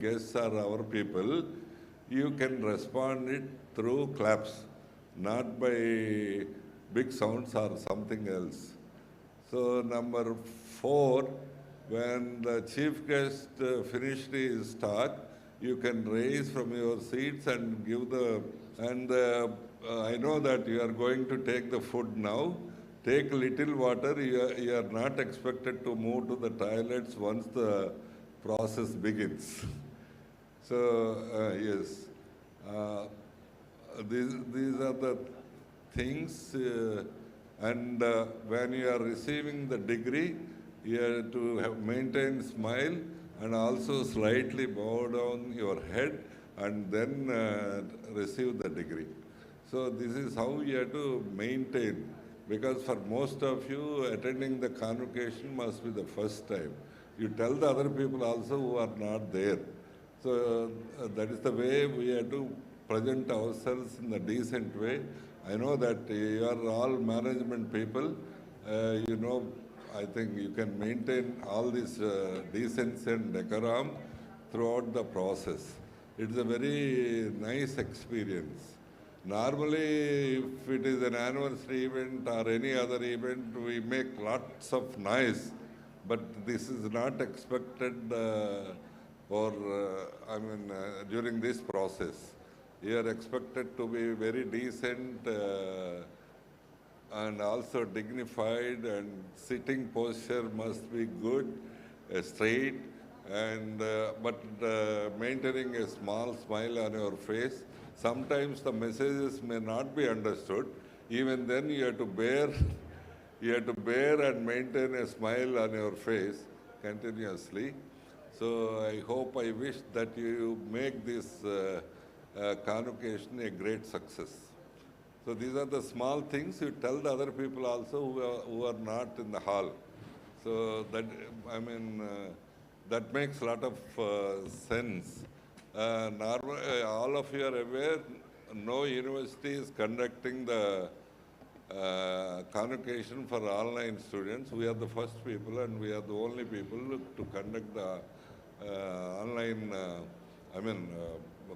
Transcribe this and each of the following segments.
guests are our people, you can respond it through claps, not by big sounds or something else. So number 4, when the chief guest finished his talk, you can raise from your seats and give I know that you are going to take the food now. Take little water. You are not expected to move to the toilets once the process begins. So, yes, these are the things. And when you are receiving the degree, you have to maintain smile and also slightly bow down your head and then receive the degree. So this is how you have to maintain, because for most of you, attending the convocation must be the first time. You tell the other people also who are not there. So that is the way we have to present ourselves in a decent way. I know that you are all management people. I think you can maintain all this decency and decorum throughout the process. It's a very nice experience. Normally, if it is an anniversary event or any other event, we make lots of noise, but this is not expected during this process. You are expected to be very decent and also dignified, and sitting posture must be good, straight, and but maintaining a small smile on your face. Sometimes the messages may not be understood. Even then, you have to bear and maintain a smile on your face continuously. So I wish that you make this convocation a great success. So these are the small things you tell the other people also who are not in the hall. So that, that makes a lot of sense. All of you are aware, no university is conducting the convocation for online students. We are the first people and we are the only people to conduct the online,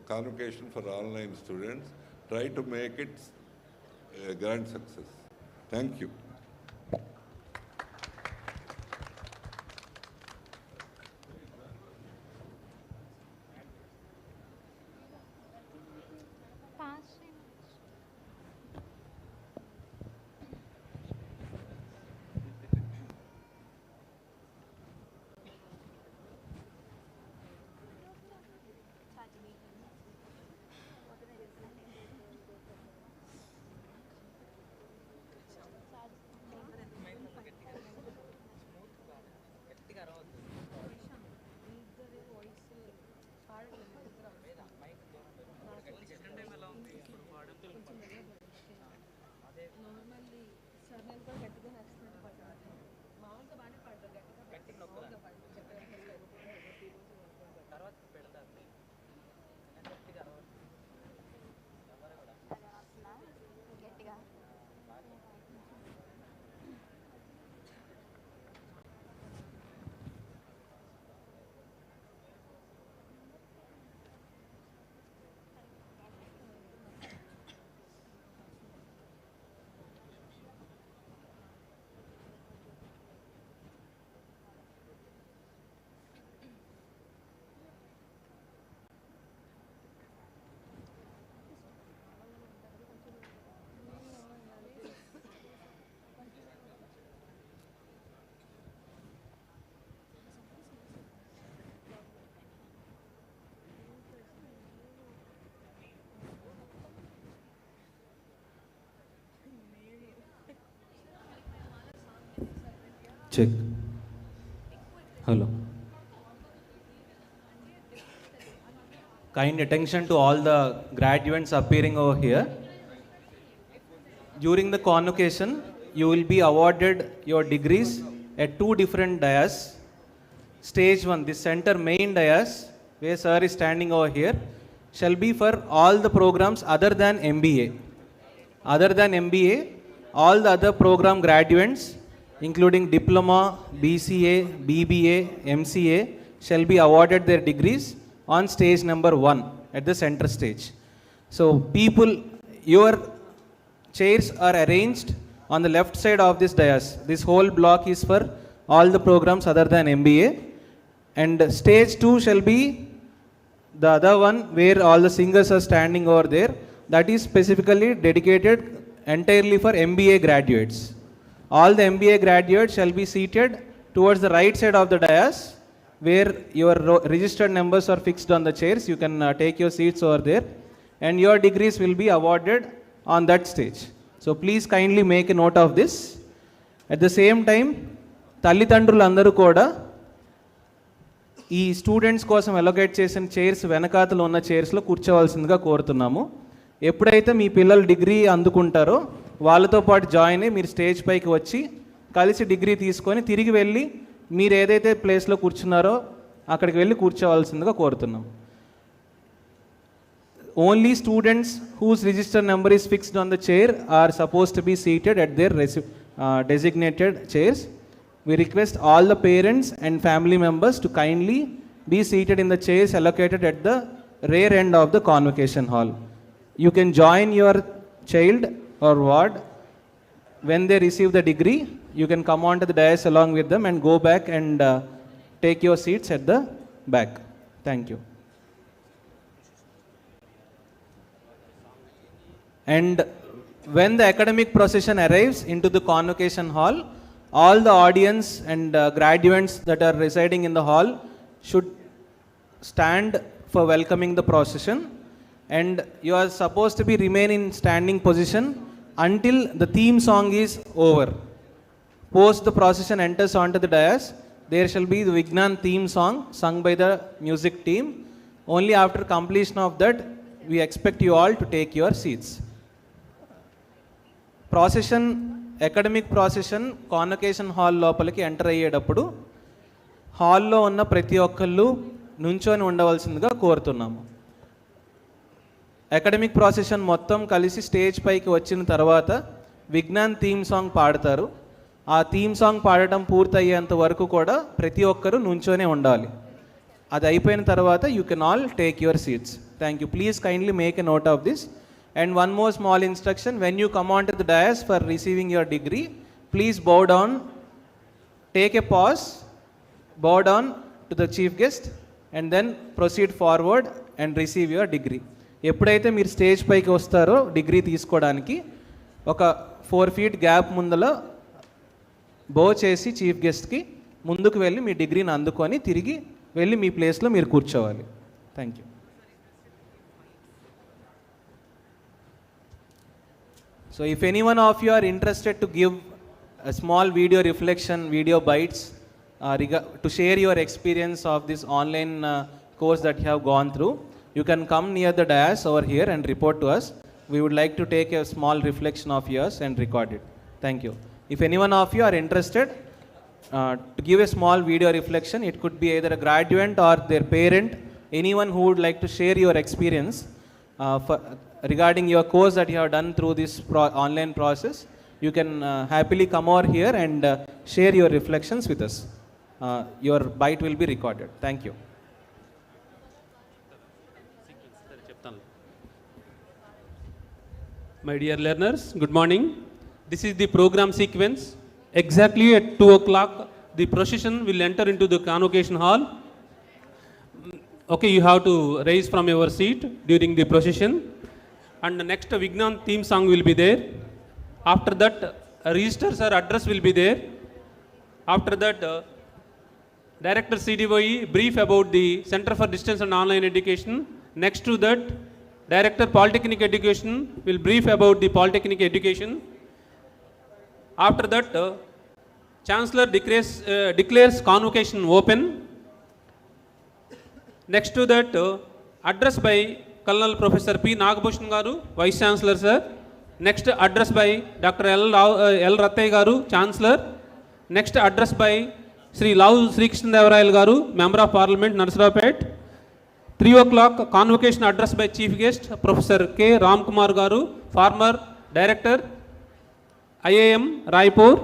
convocation for online students. Try to make it a grand success. Thank you. Check. Hello. Kind attention to all the graduates appearing over here. During the convocation, you will be awarded your degrees at 2 different dais. Stage 1, the center main dais, where sir is standing over here, shall be for all the programs other than MBA. Other than MBA, all the other program graduates, including diploma, BCA, BBA, MCA, shall be awarded their degrees on stage number 1 at the center stage. So people, your chairs are arranged on the left side of this dais. This whole block is for all the programs other than MBA. And stage 2 shall be the other one where all the singers are standing over there. That is specifically dedicated entirely for MBA graduates. All the MBA graduates shall be seated towards the right side of the dais where your registered numbers are fixed on the chairs. You can take your seats over there and your degrees will be awarded on that stage. So please kindly make a note of this. At the same time, తల్లిదండ్రులందరూ కూడా ఈ students కోసం allocate చేసిన chairs వెనకాతలో ఉన్న చైర్స్లో కూర్చోవలసిందిగా కోరుతున్నాము. ఎప్పుడైతే మీ పిల్లలు degree అందుకుంటారో వాళ్ళతో పాటు జాయిన్ అయ్యి మీరు స్టేజ్ పైకి వచ్చి కలిసి డిగ్రీ తీసుకొని తిరిగి వెళ్ళి మీరు ఏదైతే ప్లేస్లో కూర్చున్నారో అక్కడికి వెళ్ళి కూర్చోవలసిందిగా కోరుతున్నాం. Only students whose register number is fixed on the chair are supposed to be seated at their designated chairs. We request all the parents and family members to kindly be seated in the chairs allocated at the rear end of the convocation hall. You can join your child or ward when they receive the degree. You can come on to the dais along with them and go back and take your seats at the back. Thank you. And when the academic procession arrives into the convocation hall, all the audience and graduates that are residing in the hall should stand for welcoming the procession, and you are supposed to be remain in standing position until the theme song is over. Post the procession enters onto the dais, there shall be the Vignan theme song sung by the music team. Only after completion of that, we expect you all to take your seats. Procession, academic procession convocation hall లోపలికి enter అయ్యేటప్పుడు హాల్లో ఉన్న ప్రతి ఒక్కళ్ళు నుంచొని ఉండవలసిందిగా కోరుతున్నాము. Academic procession మొత్తం కలిసి స్టేజ్ పైకి వచ్చిన తర్వాత విజ్ఞాన్ థీమ్ సాంగ్ పాడతారు. ఆ థీమ్ సాంగ్ పాడటం పూర్తయ్యేంత వరకు కూడా ప్రతి ఒక్కరూ నుంచొనే ఉండాలి. అది అయిపోయిన తర్వాత you can all take your seats. Thank you. Please kindly make a note of this. And one more small instruction, when you come onto the dais for receiving your degree, please bow down, take a pause, bow down to the chief guest and then proceed forward and receive your degree. ఎప్పుడైతే మీరు stage పైకి వస్తారో degree తీసుకోవడానికి ఒక 4 feet gap ముందల బో చేసి chief గెస్ట్కి ముందుకు వెళ్ళి మీ డిగ్రీని అందుకొని తిరిగి వెళ్ళి మీ ప్లేస్లో మీరు కూర్చోవాలి. Thank you. So if any one of you are interested to give a small video reflection, video bites, to share your experience of this online course that you have gone through, you can come near the dais over here and report to us. We would like to take a small reflection of yours and record it. Thank you. If any one of you are interested to give a small video reflection, it could be either a graduate or their parent, anyone who would like to share your experience regarding your course that you have done through this online process, you can happily come over here and share your reflections with us. Your bite will be recorded. Thank you. My dear learners, good morning. This is the program sequence. Exactly at 2 o'clock, the procession will enter into the convocation hall. Okay, you have to rise from your seat during the procession. And the next Vignan theme song will be there. After that, registers or address will be there. After that, Director CDOE brief about the Center for Distance and Online Education. Next to that, Director Polytechnic Education will brief about the Polytechnic Education. After that, Chancellor declares convocation open. Next to that, address by Colonel Professor P. Nagabhushan Garu, Vice Chancellor Sir. Next address by Dr. L. Rattay Garu, Chancellor. Next address by Sri Lau Sri Krishnadevarayalu Garu, Member of Parliament, Narsarapet. 3 o'clock, convocation address by Chief Guest, Professor K. Ramkumar Garu, former Director, IIM, Raipur.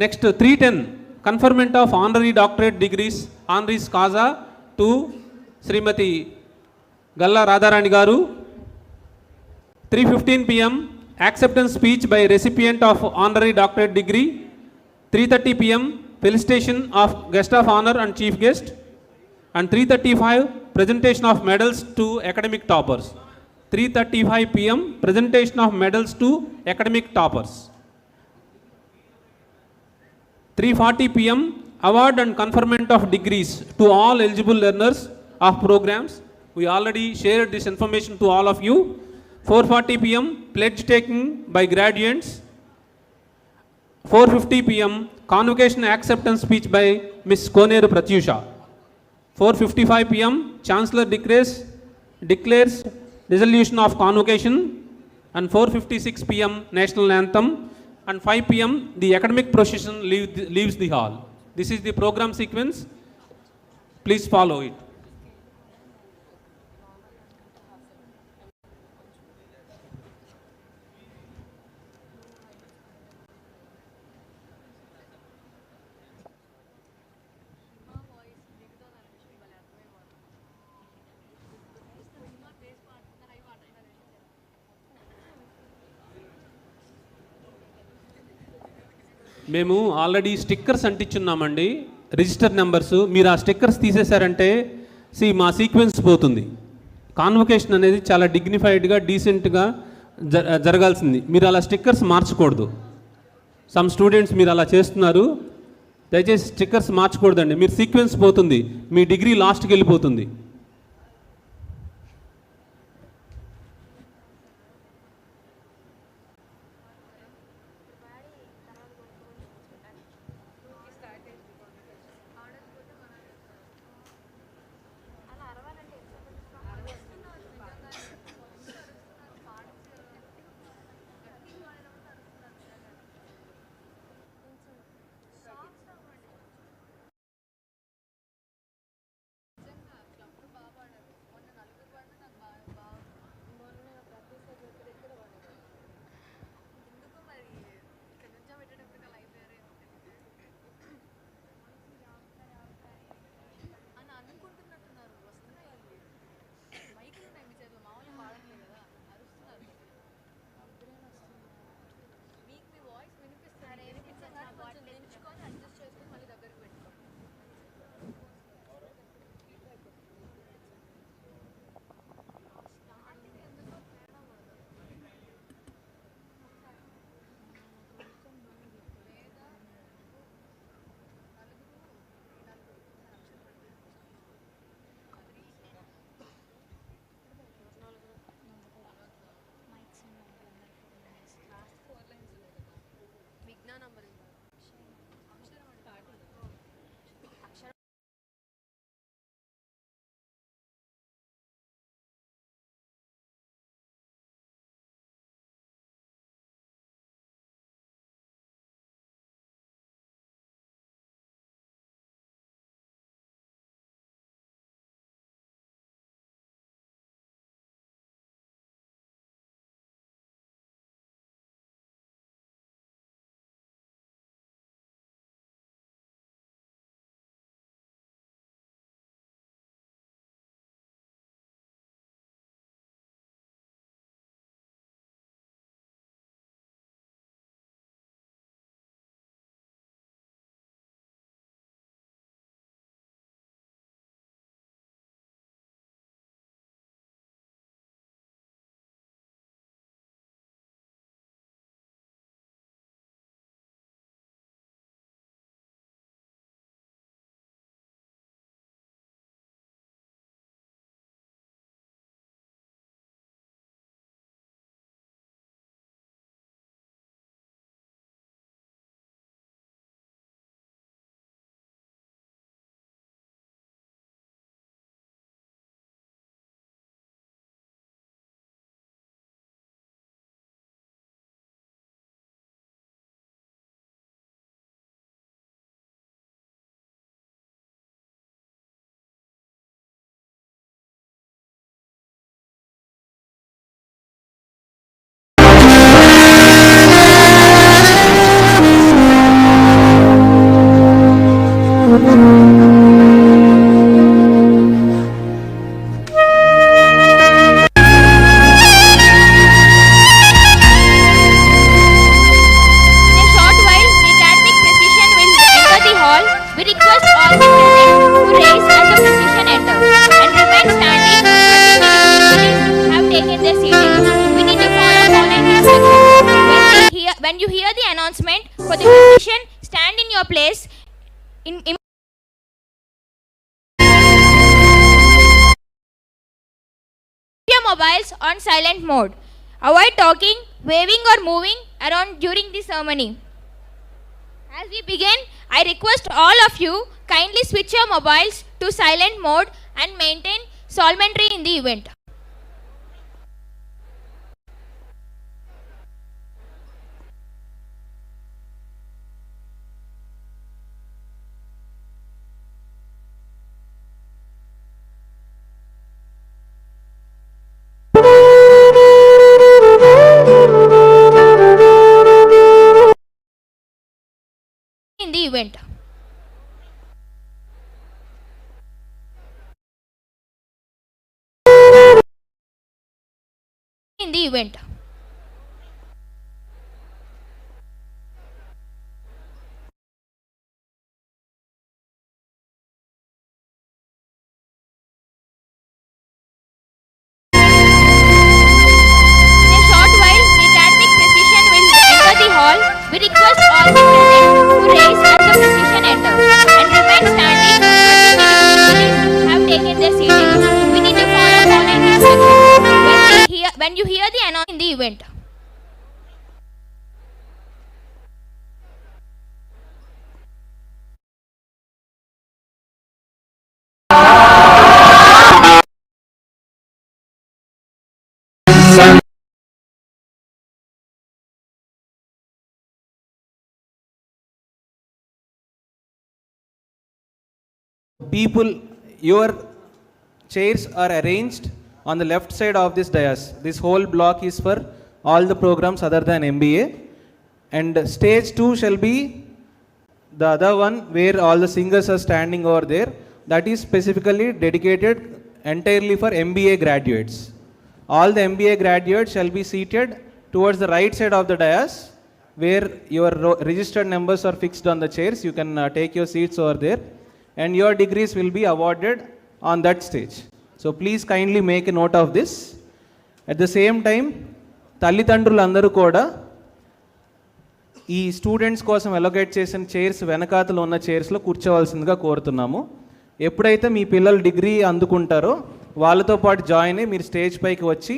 Next 3:10, conferment of honorary doctorate degrees, honoris causa to శ్రీమతి గల్లా రాధారాణి గారు. 3:15 p.m. acceptance speech by recipient of honorary doctorate degree. 3:30 p.m. felicitation of guest of honor and chief guest. And 3:35 presentation of medals to academic toppers. 3:35 p.m. presentation of medals to academic toppers. 3:40 p.m. award and conferment of degrees to all eligible learners of programs. We already shared this information to all of you. 4:40 p.m. pledge taking by graduates. 4:50 p.m. convocation acceptance speech by Ms. Koneru Pratyusha. 4:55 p.m. Chancellor declares dissolution of convocation. And 4:56 p.m. national anthem. And 5 p.m. the academic procession leaves the hall. This is the program sequence. Please follow it. మేము already stickers అంటించున్నామండి, register numbers. మీరు ఆ stickers తీసేశారంటే మా sequence పోతుంది. Convocation అనేది చాలా డిగ్నిఫైడ్గా డీసెంట్గా జరగాల్సింది. మీరు అలా స్టిక్కర్స్ మార్చకూడదు. సమ్ స్టూడెంట్స్ మీరు అలా చేస్తున్నారు. దయచేసి స్టిక్కర్స్ మార్చకూడదండి. మీరు సీక్వెన్స్ పోతుంది, మీ డిగ్రీ లాస్ట్కి వెళ్ళిపోతుంది. mobiles on silent mode. Avoid talking, waving or moving around during the ceremony. As we begin, I request all of you kindly switch your mobiles to silent mode and maintain solemnity in the event. In the event. In the event. In a short while, the academic Procession will enter the hall. We request all the present to raise as the Procession enters and remain standing until the dignitaries have taken their seats. We need to follow following instructions when you hear the announcement in the event. People, your chairs are arranged on the left side of this dais. This whole block is for all the programs other than MBA. And stage 2 shall be the other one where all the singers are standing over there. That is specifically dedicated entirely for MBA graduates. All the MBA graduates shall be seated towards the right side of the dais where your registered numbers are fixed on the chairs. You can take your seats over there. And your degrees will be awarded on that stage. So please kindly make a note of this. At the same time, తల్లిదండ్రులందరూ కూడా ఈ students కోసం allocate చేసిన chairs వెనకాతలో ఉన్న చైర్స్లో కూర్చోవలసిందిగా కోరుతున్నాము. ఎప్పుడైతే మీ పిల్లలు degree అందుకుంటారో వాళ్ళతో పాటు జాయిన్ అయ్యి మీరు స్టేజ్ పైకి వచ్చి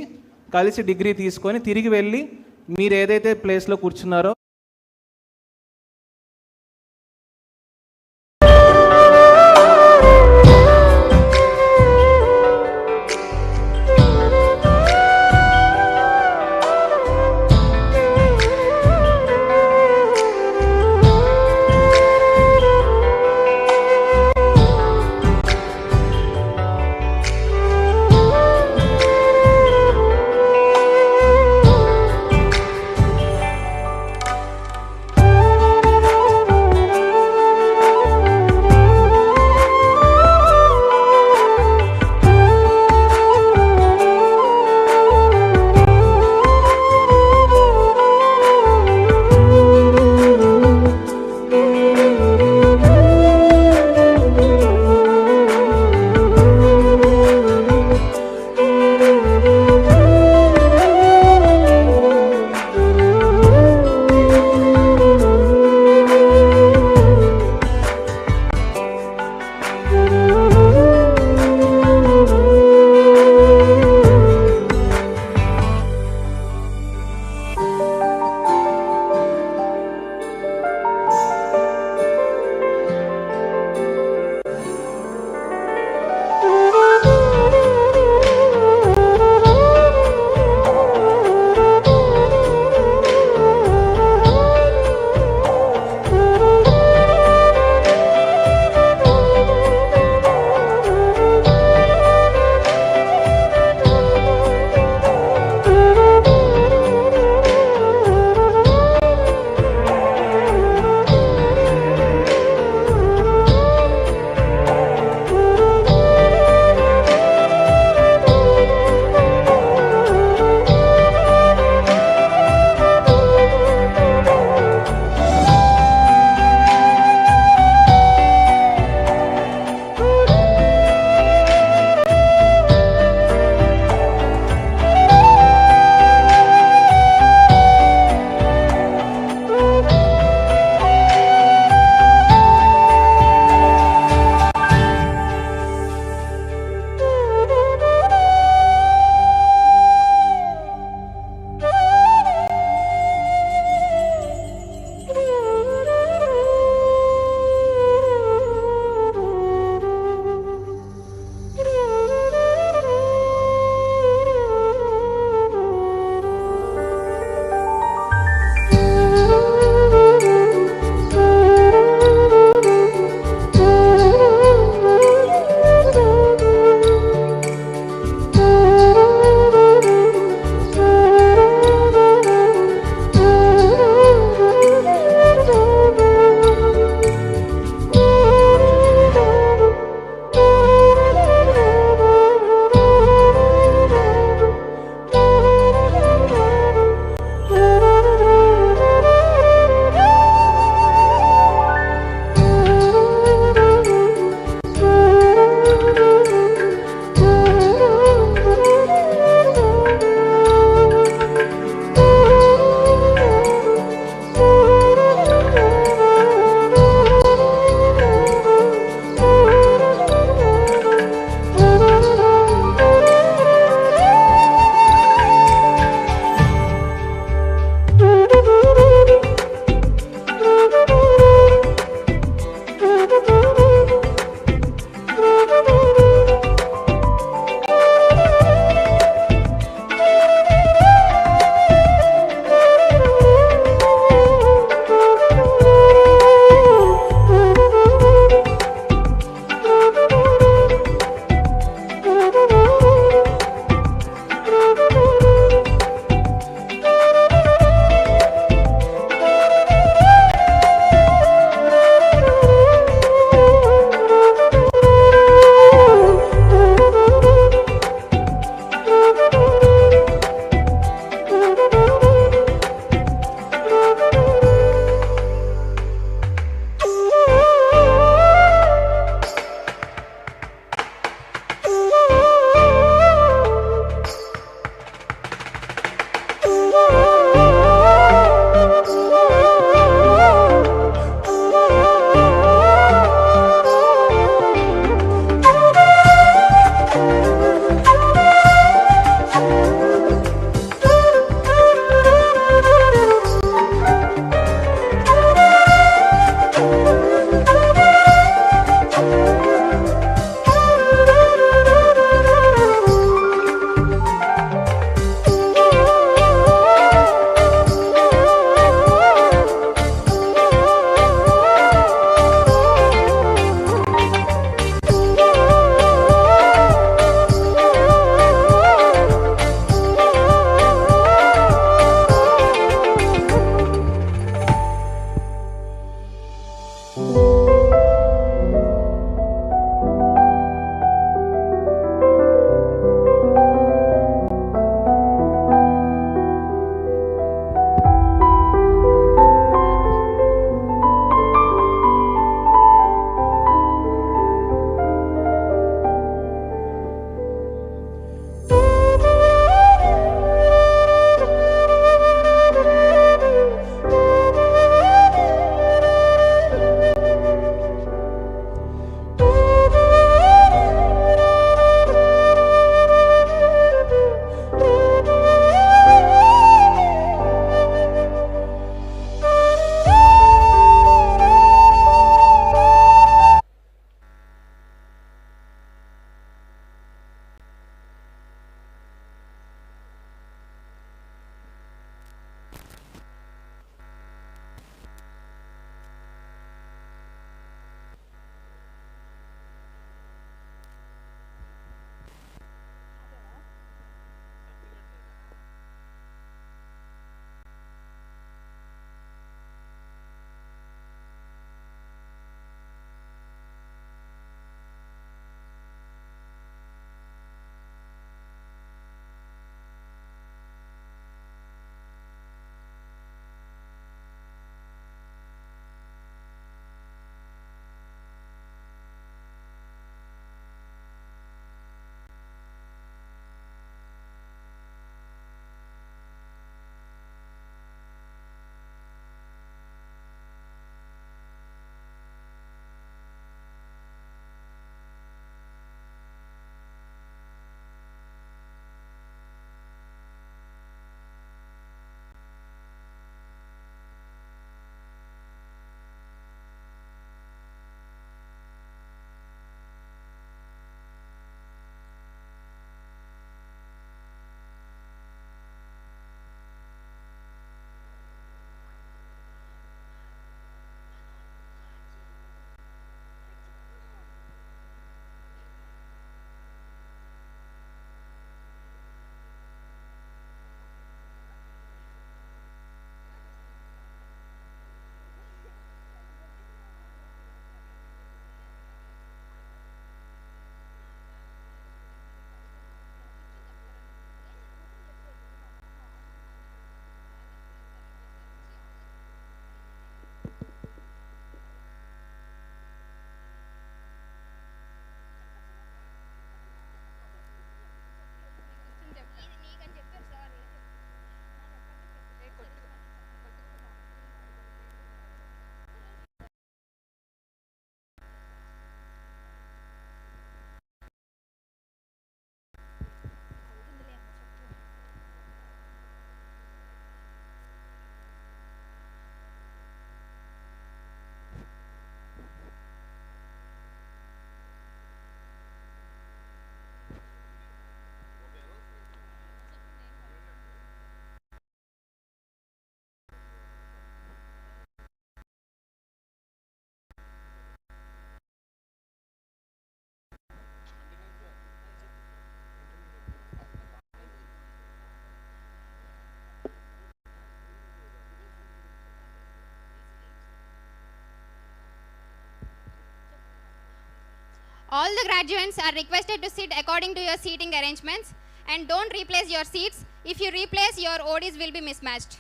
కలిసి డిగ్రీ తీసుకొని తిరిగి వెళ్ళి మీరు ఏదైతే ప్లేస్లో కూర్చున్నారో All the graduates are requested to sit according to your seating arrangements and don't replace your seats. If you replace, your ODs will be mismatched.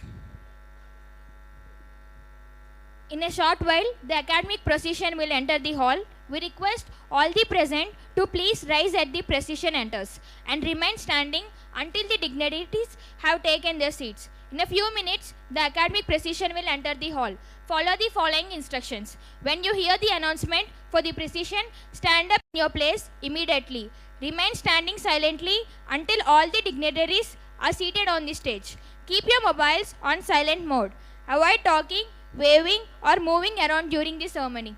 In a short while, the academic procession will enter the hall. We request all the present to please rise at the procession enters and remain standing until the dignitaries have taken their seats. In a few minutes, the academic procession will enter the hall. Follow the following instructions. When you hear the announcement for the procession, stand up in your place immediately. Remain standing silently until all the dignitaries are seated on the stage. Keep your mobiles on silent mode. Avoid talking, waving, or moving around during the ceremony.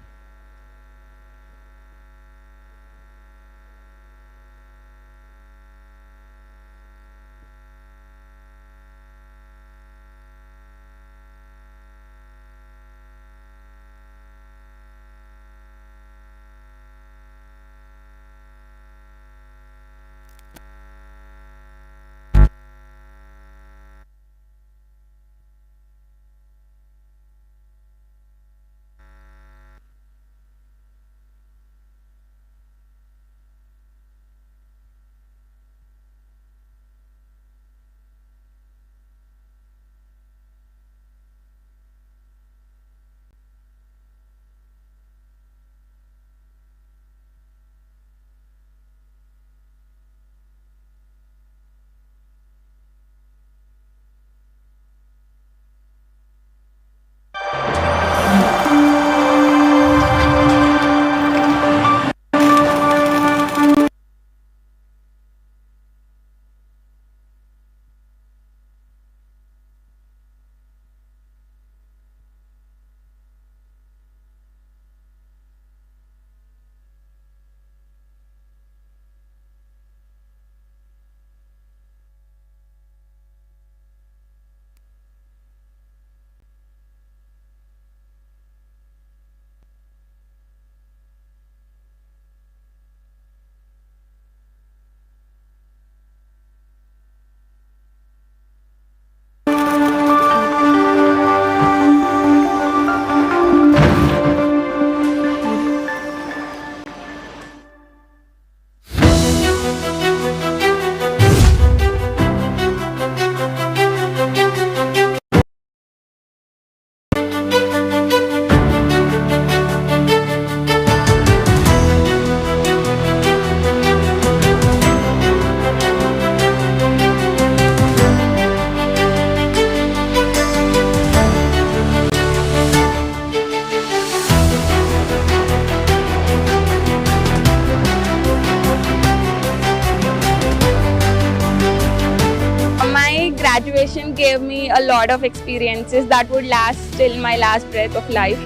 Graduation gave me a lot of experiences that would last till my last breath of life.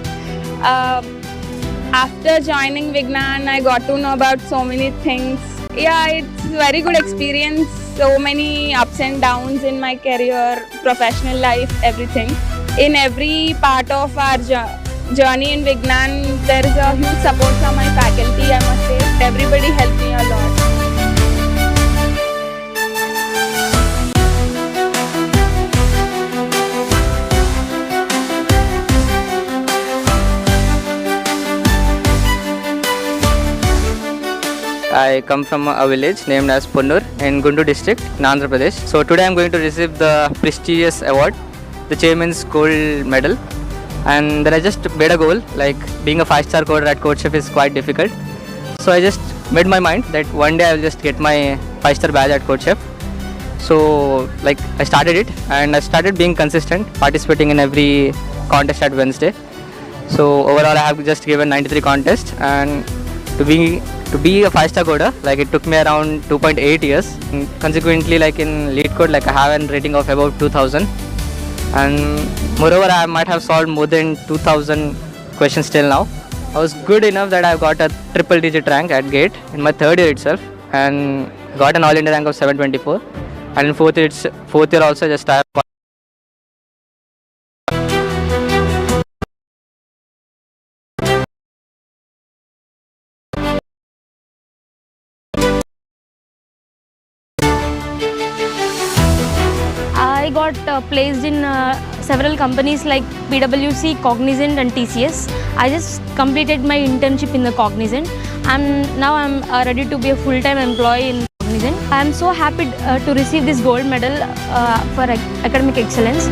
After joining Vignan, I got to know about so many things. Yeah, it's a very good experience. So many ups and downs in my career, professional life, everything. In every part of our journey in Vignan, there is a huge support from my faculty, I must say. Everybody helped me a lot. I come from a village named as Ponnur in Guntur district in Andhra Pradesh. So today I am going to receive the prestigious award, the Chairman's Gold Medal. And then I just made a goal, like being a 5-star coder at CodeChef is quite difficult. So I just made my mind that one day I will just get my 5-star badge at CodeChef. So like I started it and I started being consistent, participating in every contest at Wednesday. So overall I have just given 93 contests, and to be a 5-star coder, like it took me around 2.8 years. And consequently, like in lead code, like I have a rating of about 2000, and moreover I might have solved more than 2000 questions till now. I was good enough that I got a triple digit rank at GATE in my third year itself, and got an all India rank of 724, and in fourth year also just I have I got placed in several companies like PwC, Cognizant and TCS. I just completed my internship in the Cognizant. Now I'm ready to be a full-time employee in Cognizant. I'm so happy to receive this gold medal for academic excellence.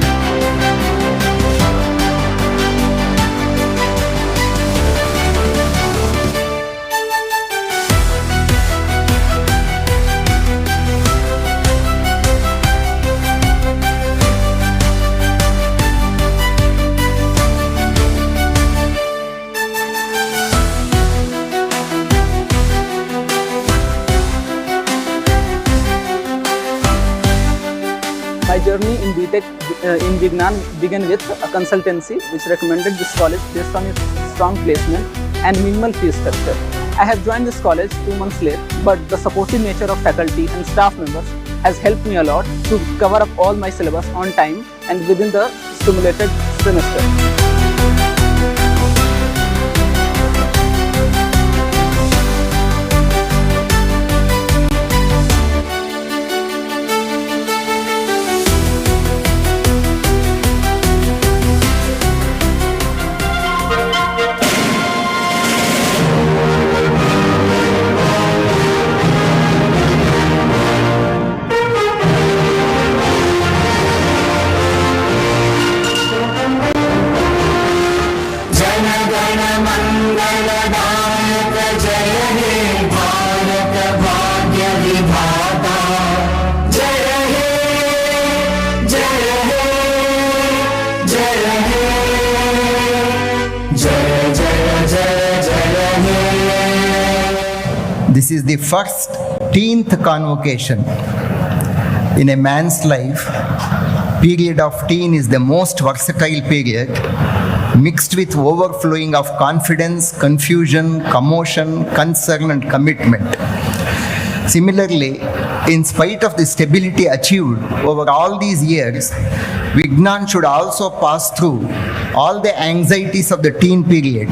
My journey in BTech in Vignan began with a consultancy which recommended this college based on its strong placement and minimal fee structure. I have joined this college 2 months late, but the supportive nature of faculty and staff members has helped me a lot to cover up all my syllabus on time and within the stimulated semester. This is the first 10th convocation. In a man's life, period of teen is the most versatile period, mixed with overflowing of confidence, confusion, commotion, concern and commitment. Similarly, in spite of the stability achieved over all these years, Vignan should also pass through all the anxieties of the teen period.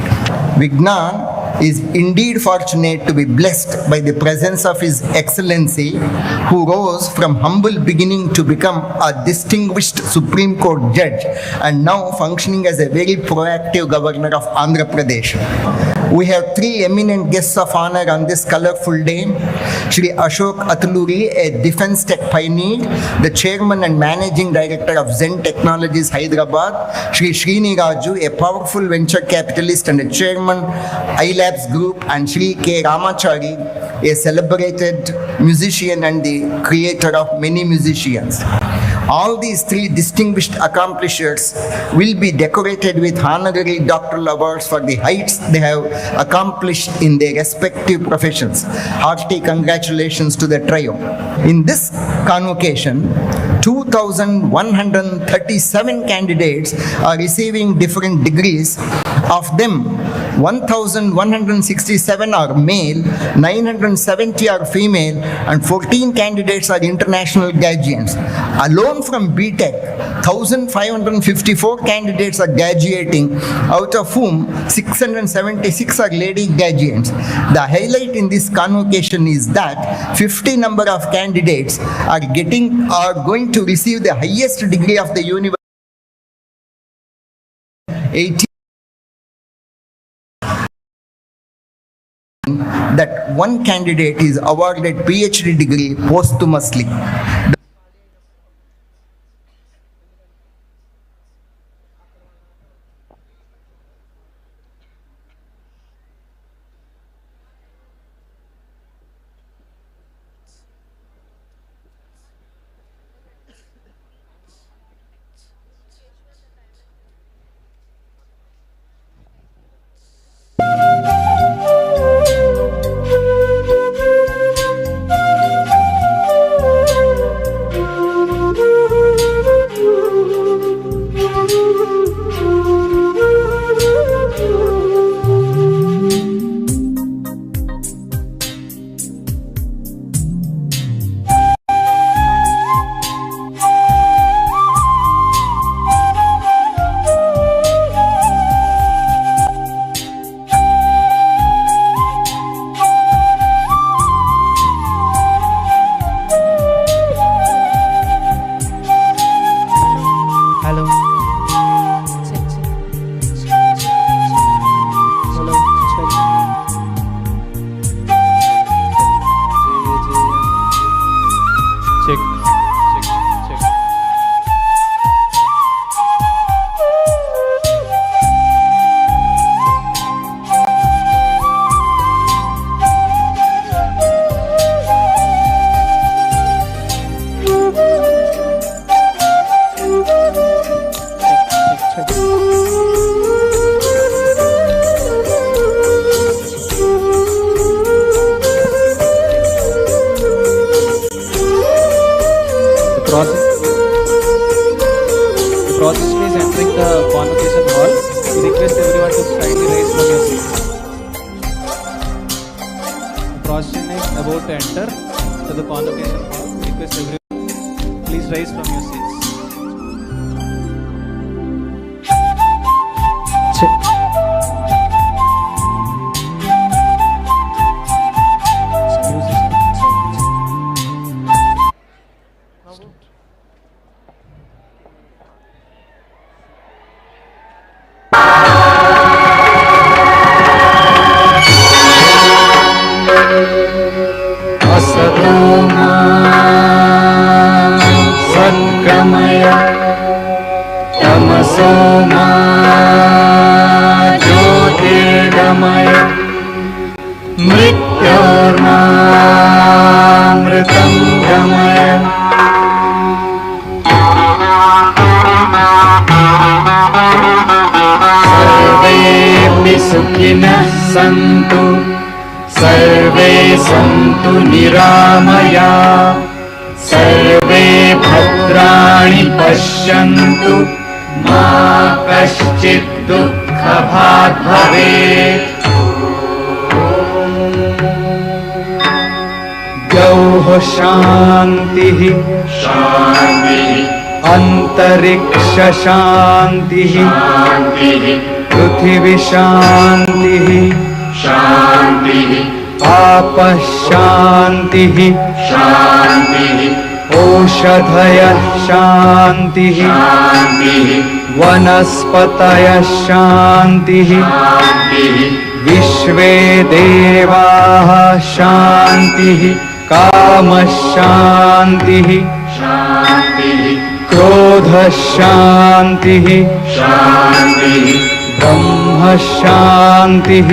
Vignan is indeed fortunate to be blessed by the presence of His Excellency, who rose from humble beginning to become a distinguished Supreme Court judge and now functioning as a very proactive governor of Andhra Pradesh. We have 3 eminent guests of honor on this colorful day. Shri Ashok Atluri, a defense tech pioneer, the chairman and managing director of Zen Technologies, Hyderabad. Shri Srini Raju, a powerful venture capitalist and a chairman, iLabs Group. And Shri K. Ramachari, a celebrated musician and the creator of many musicians. All these 3 distinguished accomplishers will be decorated with honorary doctoral awards for the heights they have accomplished in their respective professions. Hearty congratulations to the trio. In this convocation, 2,137 candidates are receiving different degrees. Of them, 1,167 are male, 970 are female, and 14 candidates are international graduates. Alone from BTech, 1,554 candidates are graduating, out of whom 676 are lady graduates. The highlight in this convocation is that 50 number of candidates are going to receive the highest degree of the university. 18 that one candidate is awarded PhD degree posthumously. Procession is entering the convocation hall. We request everyone to kindly rise from your seats. The procession is about to enter to the convocation hall. We request everyone, please rise from your seats. सन्तु सर्वे सन्तु निरामया सर्वे भद्राणि पश्यन्तु मा कश्चित् दुःखभाग् भवेत्। द्यौः शान्तिः अन्तरिक्ष शान्तिः पृथिवी शान्तिः आपः शान्तिः ओषधयः शान्तिः वनस्पतयः शान्तिः विश्वे देवाः शान्तिः कामः शान्तिः क्रोधः शान्तिः ब्रह्म शान्तिः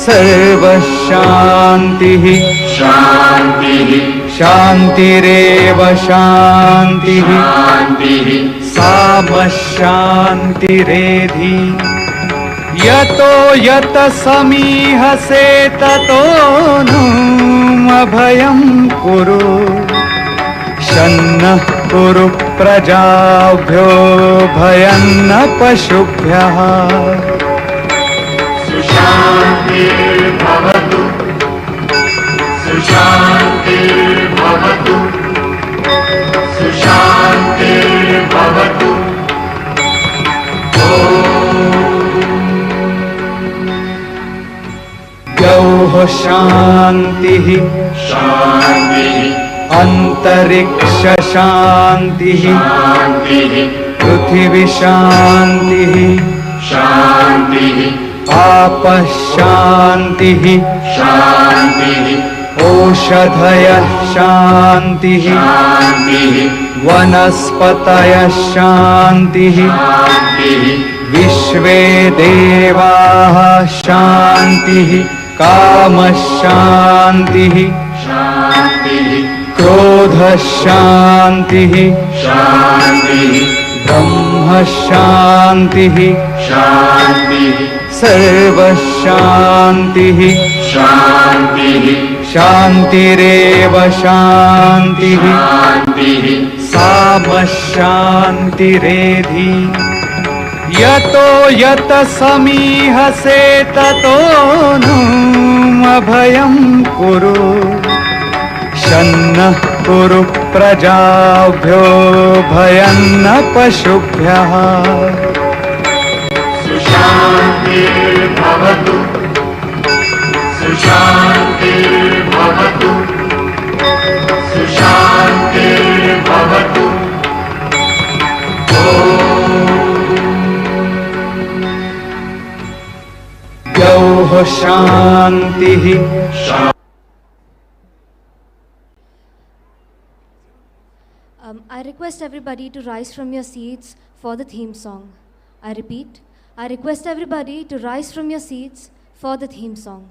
सर्वः शान्तिः शान्तिरेव शान्तिः सामः शान्तिरेधि। यतो यत समीहसे ततो नु अभयं कुरु शन्नः कुरु प्रजाभ्यो भयं न पशुभ्यः। सुशान्तिर्भवतु सुशान्तिर्भवतु सुशान्तिर्भवतु। द्यौः शान्तिः अन्तरिक्ष शान्तिः पृथिवी शान्तिः आपः शान्तिः ओषधयः शान्तिः वनस्पतयः शान्तिः विश्वे देवाः शान्तिः कामः शान्तिः क्रोधः शान्तिः ब्रह्म शान्तिः सर्वः शान्तिः शान्तिरेव शान्तिः सामः शान्तिरेधि। यतो यत समीहसे ततो नु अभयं कुरु शन्नः कुरु प्रजाभ्यो भयं न पशुभ्यः। सुशान्तिर्भवतु सुशान्तिर्भवतु सुशान्तिर्भवतु। द्यौः शान्तिः I request everybody to rise from your seats for the theme song. I repeat, I request everybody to rise from your seats for the theme song.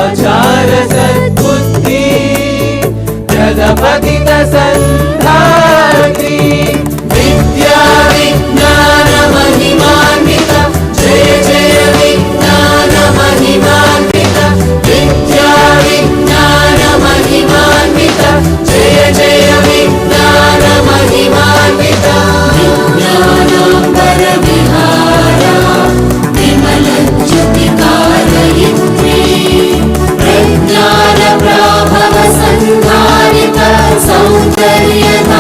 सदाचार सद्बुद्धि जगपतित संधात्री विद्या विज्ञान महिमान्वित जय जय विज्ञान महिमान्वित विद्या विज्ञान महिमान्वित जय जय विज्ञान महिमान्वित विज्ञानाम्बर विहारा विमल ज्योतिकारयित्री प्रज्ञान प्रभव संधारित सौन्दर्यधात्री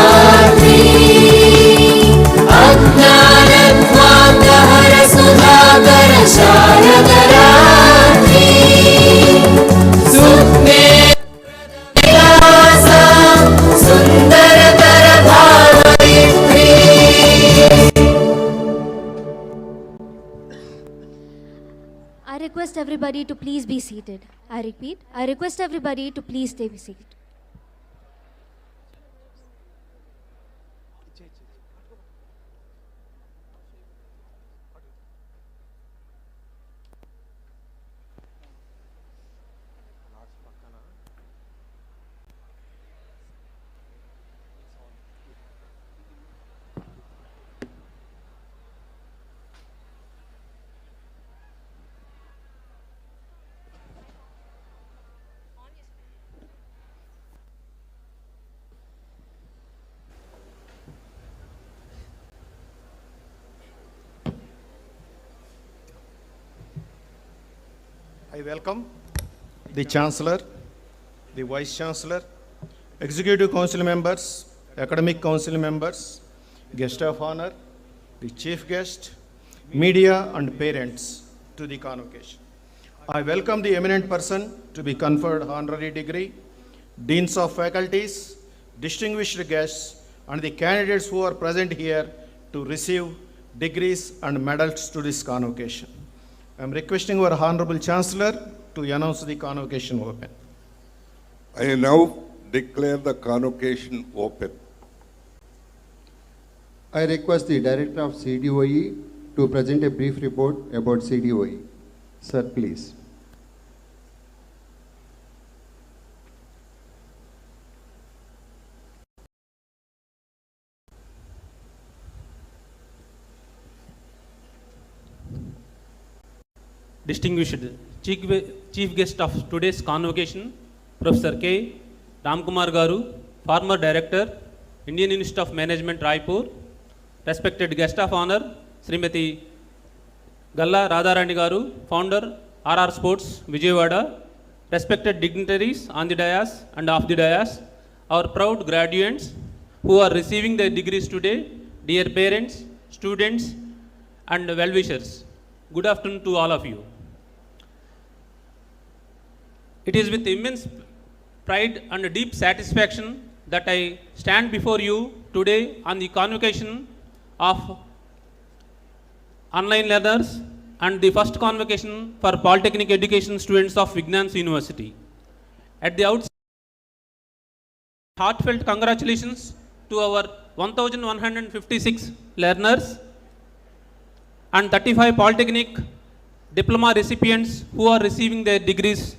अज्ञानध्वान्तहर Sudhakar शारदरात्री सुप्ने विलासा सुन्दरतर भावयित्री. I request everybody to please be seated. I repeat, I request everybody to please stay seated. I welcome the Chancellor, the Vice Chancellor, Executive Council members, Academic Council members, Guest of Honor, the Chief Guest, media and parents to the convocation. I welcome the eminent person to be conferred honorary degree, Deans of Faculties, distinguished guests, and the candidates who are present here to receive degrees and medals to this convocation. I am requesting our Honorable Chancellor to announce the convocation open. I now declare the convocation open. I request the Director of CDOE to present a brief report about CDOE. Sir, please. Distinguished Chief Guest of today's convocation, Professor K. Ramkumar Garu, former Director, Indian Institute of Management, Raipur. Respected Guest of Honor, Srimati Galla Radharani Garu, Founder, RR Sports, Vijayawada. Respected dignitaries on the dais and off the dais, our proud graduates who are receiving their degrees today, dear parents, students, and well-wishers. Good afternoon to all of you. It is with immense pride and deep satisfaction that I stand before you today on the convocation of online learners and the first convocation for Polytechnic education students of Vignan University. At the outset, heartfelt congratulations to our 1156 learners and 35 Polytechnic diploma recipients who are receiving their degrees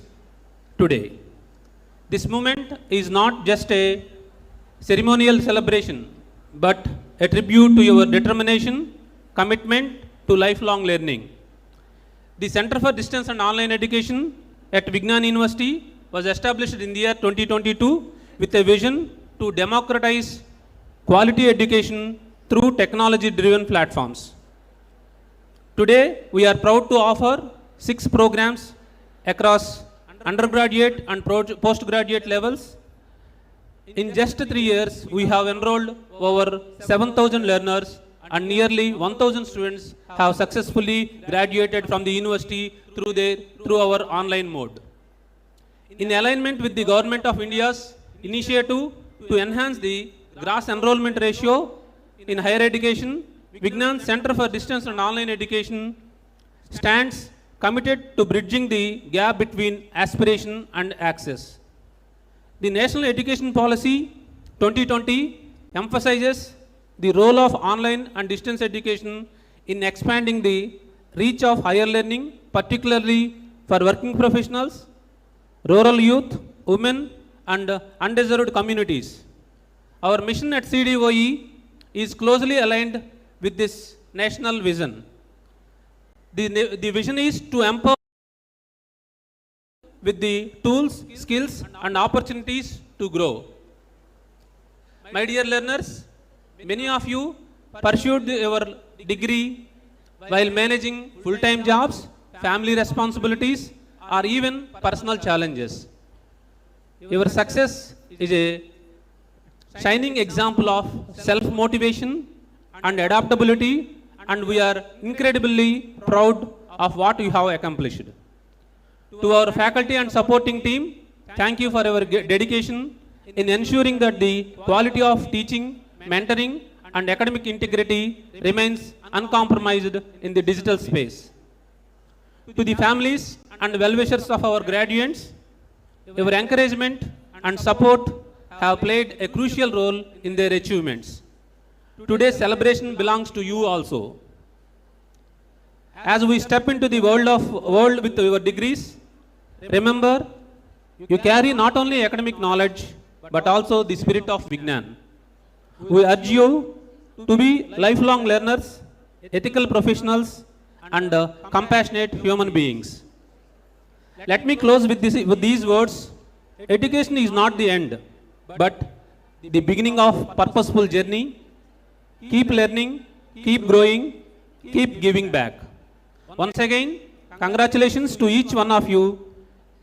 today. This moment is not just a ceremonial celebration, but a tribute to your determination, commitment to lifelong learning. The Center for Distance and Online Education at Vignan University was established in the year 2022 with a vision to democratize quality education through technology-driven platforms. Today, we are proud to offer 6 programs across undergraduate and postgraduate levels. In just 3 years, we have enrolled over 7,000 learners and nearly 1,000 students have successfully graduated from the university through our online mode. In alignment with the Government of India's initiative to enhance the gross enrollment ratio in higher education, Vignan Center for Distance and Online Education stands committed to bridging the gap between aspiration and access. The National Education Policy 2020 emphasizes the role of online and distance education in expanding the reach of higher learning, particularly for working professionals, rural youth, women, and undeserved communities. Our mission at CDOE is closely aligned with this national vision. The vision is to empower with the tools, skills, and opportunities to grow. My dear learners, many of you pursued your degree while managing full-time jobs, family responsibilities, or even personal challenges. Your success is a shining example of self-motivation and adaptability, and we are incredibly proud of what you have accomplished. To our faculty and supporting team, thank you for your dedication in ensuring that the quality of teaching, mentoring, and academic integrity remains uncompromised in the digital space. To the families and well-wishers of our graduates, your encouragement and support have played a crucial role in their achievements. Today's celebration belongs to you also. As we step into the world with your degrees, remember, you carry not only academic knowledge, but also the spirit of Vignan. We urge you to be lifelong learners, ethical professionals, and compassionate human beings. Let me close with these words. Education is not the end, but the beginning of purposeful journey. Keep learning, keep growing, keep giving back. Once again, congratulations to each one of you.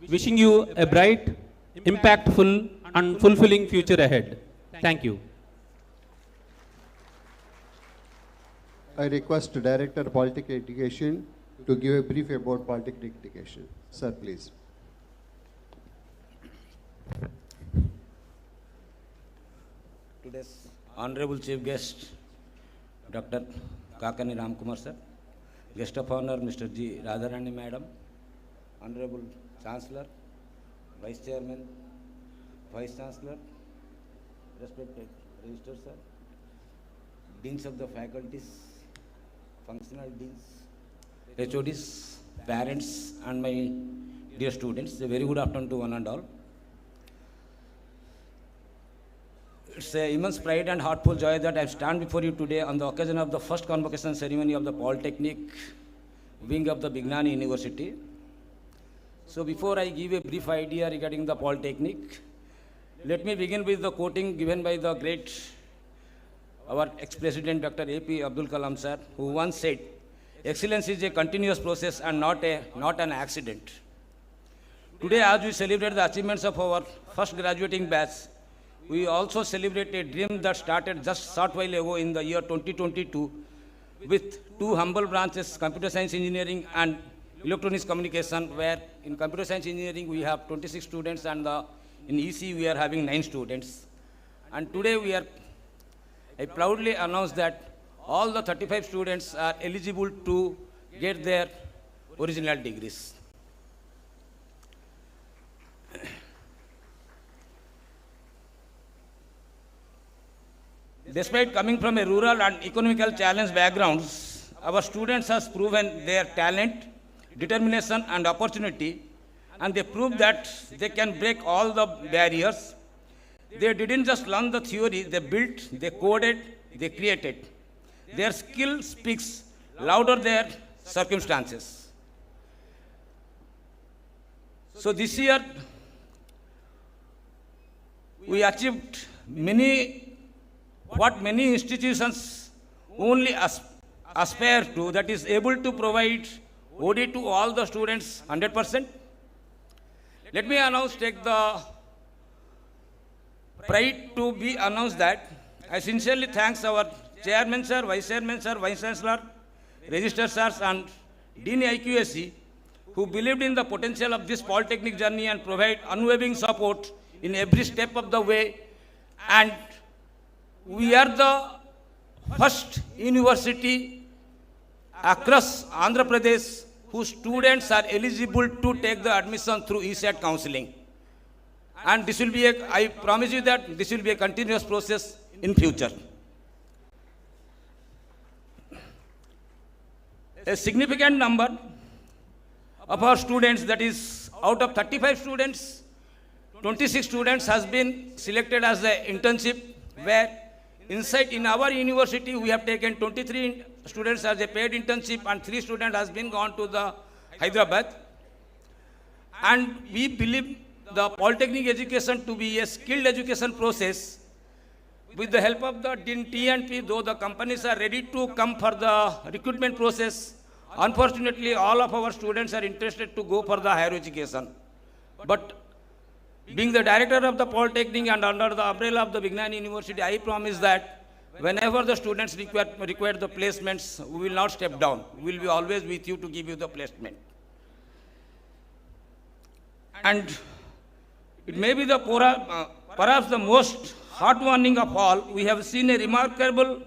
Wishing you a bright, impactful, and fulfilling future ahead. Thank you. I request Director Polytechnic Education to give a brief about Polytechnic Education. Sir, please. Today's Honorable Chief Guest, Dr. Kakani Ramkumar sir, Guest of Honor Mr. G. Radharani Madam, Honorable Chancellor, Vice Chairman, Vice Chancellor, respected Register sir, Deans of the faculties, functional deans, HODs, parents, and my dear students, a very good afternoon to one and all. It's an immense pride and heartful joy that I stand before you today on the occasion of the first convocation ceremony of the Polytechnic wing of the Vignan University. So before I give a brief idea regarding the Polytechnic, let me begin with the quoting given by the great, our ex-president Dr. A.P. Abdul Kalam sir, who once said, "Excellence is a continuous process and not an accident." Today, as we celebrate the achievements of our first graduating batch, we also celebrate a dream that started just short while ago in the year 2022 with two humble branches, computer science engineering and electronics communication, where in computer science engineering we have 26 students and in EC we are having 9 students. And today I proudly announce that all the 35 students are eligible to get their original degrees. Despite coming from a rural and economical challenge backgrounds, our students have proven their talent, determination, and opportunity, and they proved that they can break all the barriers. They didn't just learn the theory, they built, they coded, they created. Their skill speaks louder than their circumstances. So this year, we achieved what many institutions only aspire to, that is able to provide OD to all the students 100%. Let me take the pride to be announced that I sincerely thank our Chairman sir, Vice Chairman sir, Vice Chancellor, Register sirs, and Dean IQSC, who believed in the potential of this Polytechnic journey and provide unwavering support in every step of the way. And we are the first university across Andhra Pradesh whose students are eligible to take the admission through ESAT counseling. And this will be I promise you that this will be a continuous process in future. A significant number of our students, that is out of 35 students, 26 students has been selected as the internship, where inside in our university we have taken 23 students as a paid internship and 3 students has been gone to the Hyderabad. And we believe the Polytechnic education to be a skilled education process. With the help of the T&P, though the companies are ready to come for the recruitment process, unfortunately all of our students are interested to go for the higher education. But being the director of the Polytechnic and under the umbrella of the Vignan University, I promise that whenever the students require the placements, we will not step down. We will be always with you to give you the placement. And it may be the perhaps the most heartwarming of all, we have seen a remarkable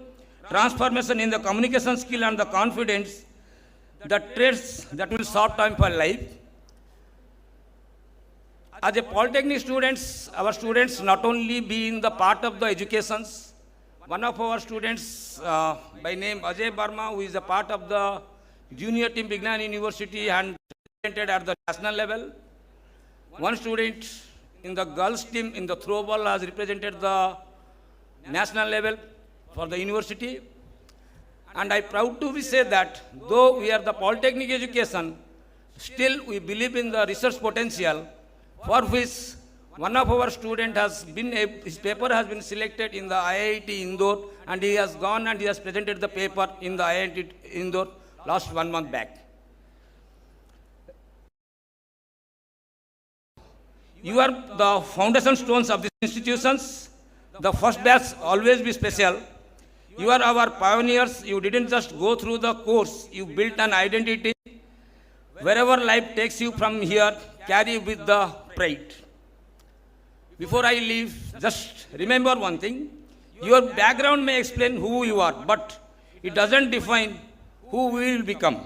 transformation in the communication skill and the confidence, the traits that will short time for life. As a Polytechnic students, our students not only be in the part of the educations, one of our students by name Ajay Barma, who is a part of the junior team Vignan University and represented at the national level. One student in the girls team in the throwball has represented the national level for the university. And I proud to say that though we are the Polytechnic education, still we believe in the research potential, for which one of our students has been, his paper has been selected in the IIT Indore, and he has gone and he has presented the paper in the IIT Indore last 1 month back. You are the foundation stones of these institutions. The first batch always be special. You are our pioneers. You didn't just go through the course. You built an identity. Wherever life takes you from here, carry with the pride. Before I leave, just remember one thing. Your background may explain who you are, but it doesn't define who we will become.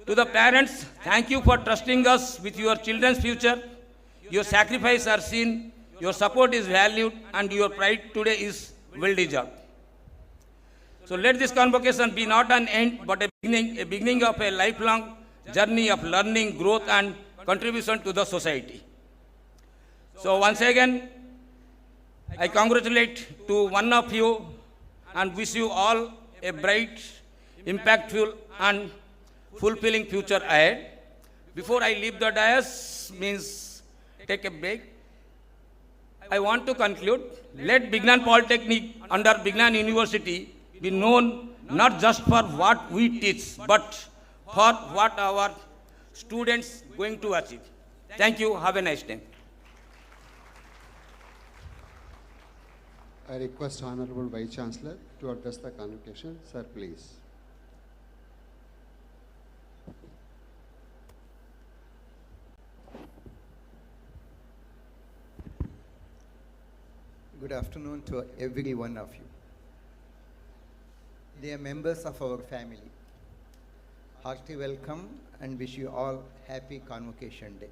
To the parents, thank you for trusting us with your children's future. Your sacrifice are seen, your support is valued, and your pride today is well deserved. So let this convocation be not an end, but a beginning of a lifelong journey of learning, growth, and contribution to the society. So once again, I congratulate to one of you and wish you all a bright, impactful, and fulfilling future ahead. Before I leave the dais, means take a break, I want to conclude. Let Vignan Polytechnic under Vignan University be known not just for what we teach, but for what our students going to achieve. Thank you. Have a nice day. I request Honorable Vice Chancellor to address the convocation. Sir, please. Good afternoon to every one of you. They are members of our family. Hearty welcome and wish you all happy Convocation Day.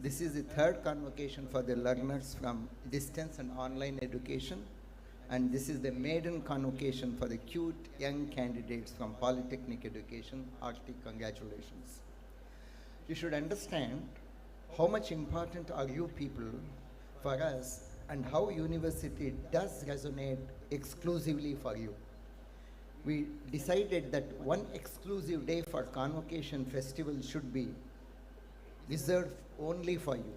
This is the third convocation for the learners from distance and online education, and this is the maiden convocation for the cute young candidates from Polytechnic education. Hearty congratulations. You should understand how much important are you people for us and how university does resonate exclusively for you. We decided that one exclusive day for Convocation Festival should be reserved only for you.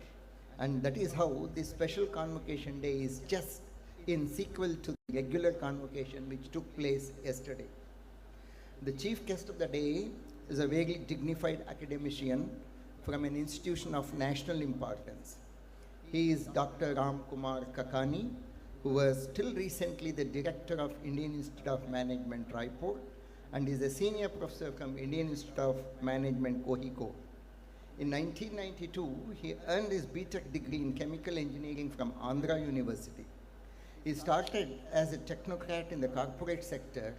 And that is how this special Convocation Day is just in sequel to the regular convocation which took place yesterday. The chief guest of the day is a very dignified academician from an institution of national importance. He is Dr. Ram Kumar Kakani, who was till recently the director of Indian Institute of Management, Raipur, and is a senior professor from Indian Institute of Management, Kohiko. In 1992, he earned his B.Tech degree in chemical engineering from Andhra University. He started as a technocrat in the corporate sector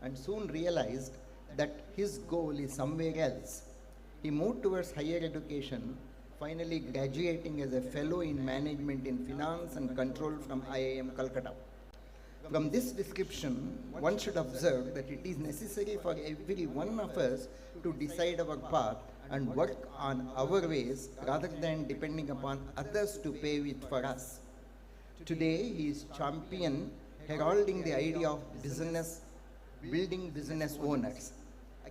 and soon realized that his goal is somewhere else. He moved towards higher education, finally graduating as a fellow in management in finance and control from IIM Calcutta. From this description, one should observe that it is necessary for every one of us to decide our path and work on our ways rather than depending upon others to pave it for us. Today, he is champion heralding the idea of business, building business owners.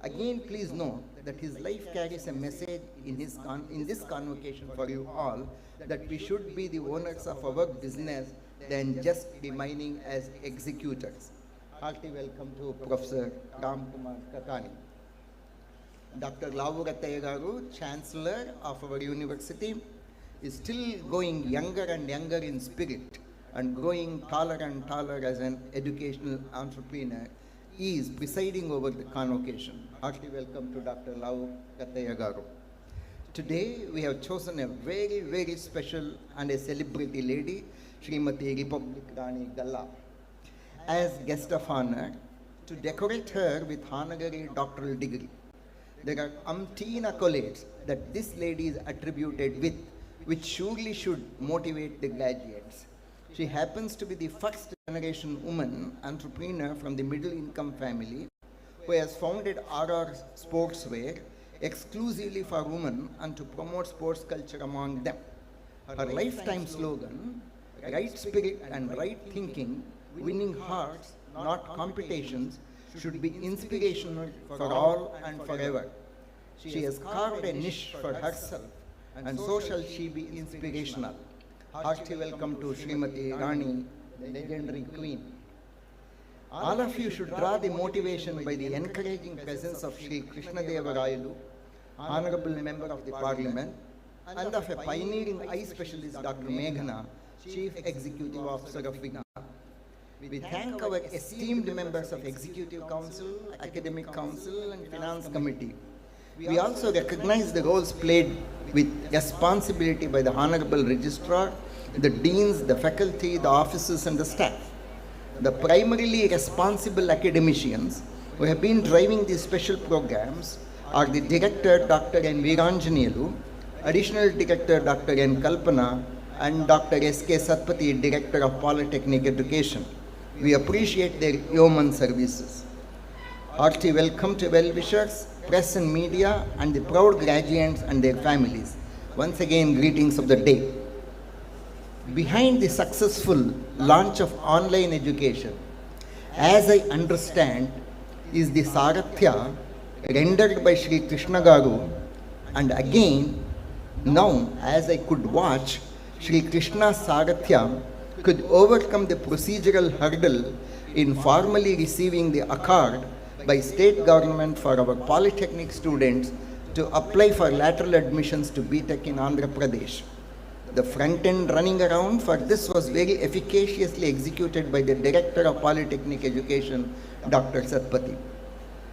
Again, please note that his life carries a message in this convocation for you all, that we should be the owners of our business than just remaining as executors. Hearty welcome to Professor Ram Kumar Katani. Dr. Lavu Rattaya Garu, Chancellor of our university, is still going younger and younger in spirit and growing taller and taller as an educational entrepreneur. He is presiding over the convocation. Heartily welcome to Dr. Lavu Rattaya Garu. Today we have chosen a very, very special and a celebrity lady, Srimati Republic Rani Galla, as guest of honor to decorate her with honorary doctoral degree. There are umpteen accolades that this lady is attributed with, which surely should motivate the graduates. She happens to be the first generation woman entrepreneur from the middle income family who has founded RR Sportswear exclusively for women and to promote sports culture among them. Her lifetime slogan, right spirit and right thinking, winning hearts, not competitions, should be inspirational for all and forever. She has carved a niche for herself, and so shall she be inspirational. Hearty welcome to Srimati Rani, the legendary queen. All of you should draw the motivation by the encouraging presence of Sri Krishnadeva Rayulu, Honorable Member of the Parliament, and of a pioneering eye specialist, Dr. Meghana, Chief Executive Officer of Vignan. We thank our esteemed members of Executive Council, Academic Council, and Finance Committee. We also recognize the roles played with responsibility by the Honorable Registrar, the Deans, the faculty, the officers, and the staff. The primarily responsible academicians who have been driving these special programs are the Director, Dr. N. Veeranjanelu, Additional Director, Dr. N. Kalpana, and Dr. S.K. Satpathy, Director of Polytechnic Education. We appreciate their yeoman services. Hearty welcome to well-wishers, press and media, and the proud graduates and their families. Once again, greetings of the day. Behind the successful launch of online education, as I understand, is the Sarathya rendered by Sri Krishna Garu, and again, now as I could watch, Sri Krishna Sarathya could overcome the procedural hurdle in formally receiving the accord by state government for our polytechnic students to apply for lateral admissions to BTech in Andhra Pradesh. The front end running around for this was very efficaciously executed by the Director of Polytechnic Education, Dr. Satpathy.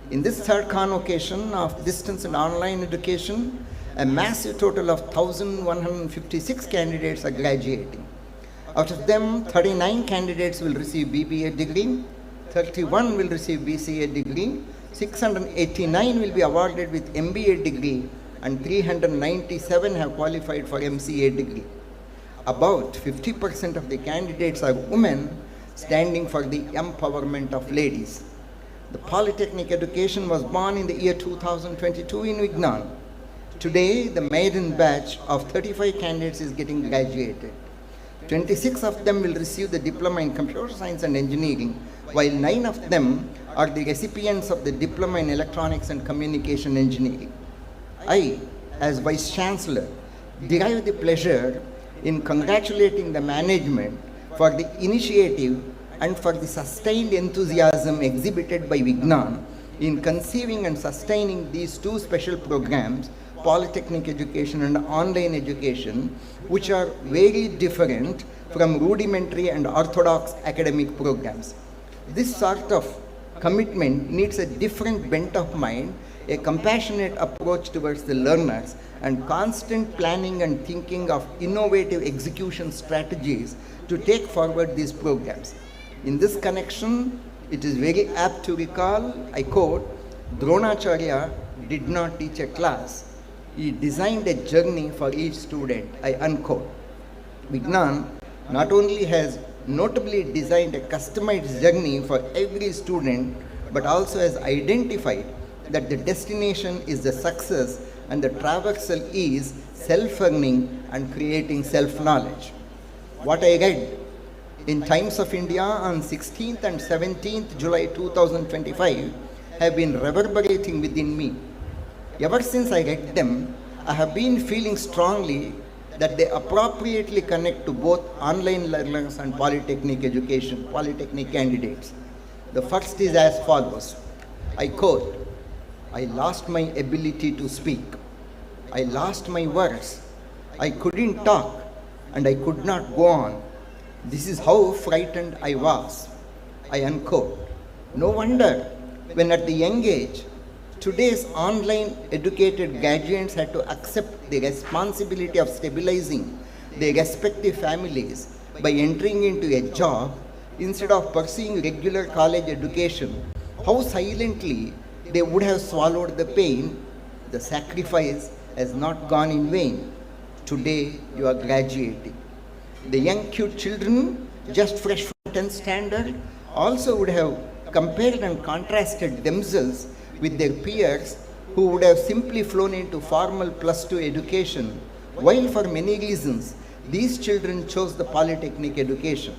In this third convocation of distance and online education, a massive total of 1,156 candidates are graduating. Out of them, 39 candidates will receive BBA degree, 31 will receive BCA degree, 689 will be awarded with MBA degree, and 397 have qualified for MCA degree. About 50% of the candidates are women, standing for the empowerment of ladies. The Polytechnic education was born in the year 2022 in Vignan. Today, the maiden batch of 35 candidates is getting graduated. 26 of them will receive the diploma in computer science and engineering, while 9 of them are the recipients of the diploma in electronics and communication engineering. I, as Vice Chancellor, derive the pleasure in congratulating the management for the initiative and for the sustained enthusiasm exhibited by Vignan in conceiving and sustaining these two special programs, Polytechnic education and online education, which are very different from rudimentary and orthodox academic programs. This sort of commitment needs a different bent of mind, a compassionate approach towards the learners, and constant planning and thinking of innovative execution strategies to take forward these programs. In this connection, it is very apt to recall, I quote, Dronacharya did not teach a class. He designed a journey for each student, I unquote. Vignan not only has notably designed a customized journey for every student, but also has identified that the destination is the success and the traversal is self-earning and creating self-knowledge. What I read in Times of India on 16th and 17th July 2025 have been reverberating within me. Ever since I read them, I have been feeling strongly that they appropriately connect to both online learners and Polytechnic education, Polytechnic candidates. The first is as follows. I quote, "I lost my ability to speak. I lost my words. I couldn't talk and I could not go on. This is how frightened I was." I unquote. No wonder when at the young age, today's online educated graduates had to accept the responsibility of stabilizing their respective families by entering into a job instead of pursuing regular college education. How silently they would have swallowed the pain. The sacrifice has not gone in vain. Today you are graduating. The young cute children just fresh from 10th standard also would have compared and contrasted themselves with their peers who would have simply flown into formal +2 education, while for many reasons these children chose the Polytechnic education.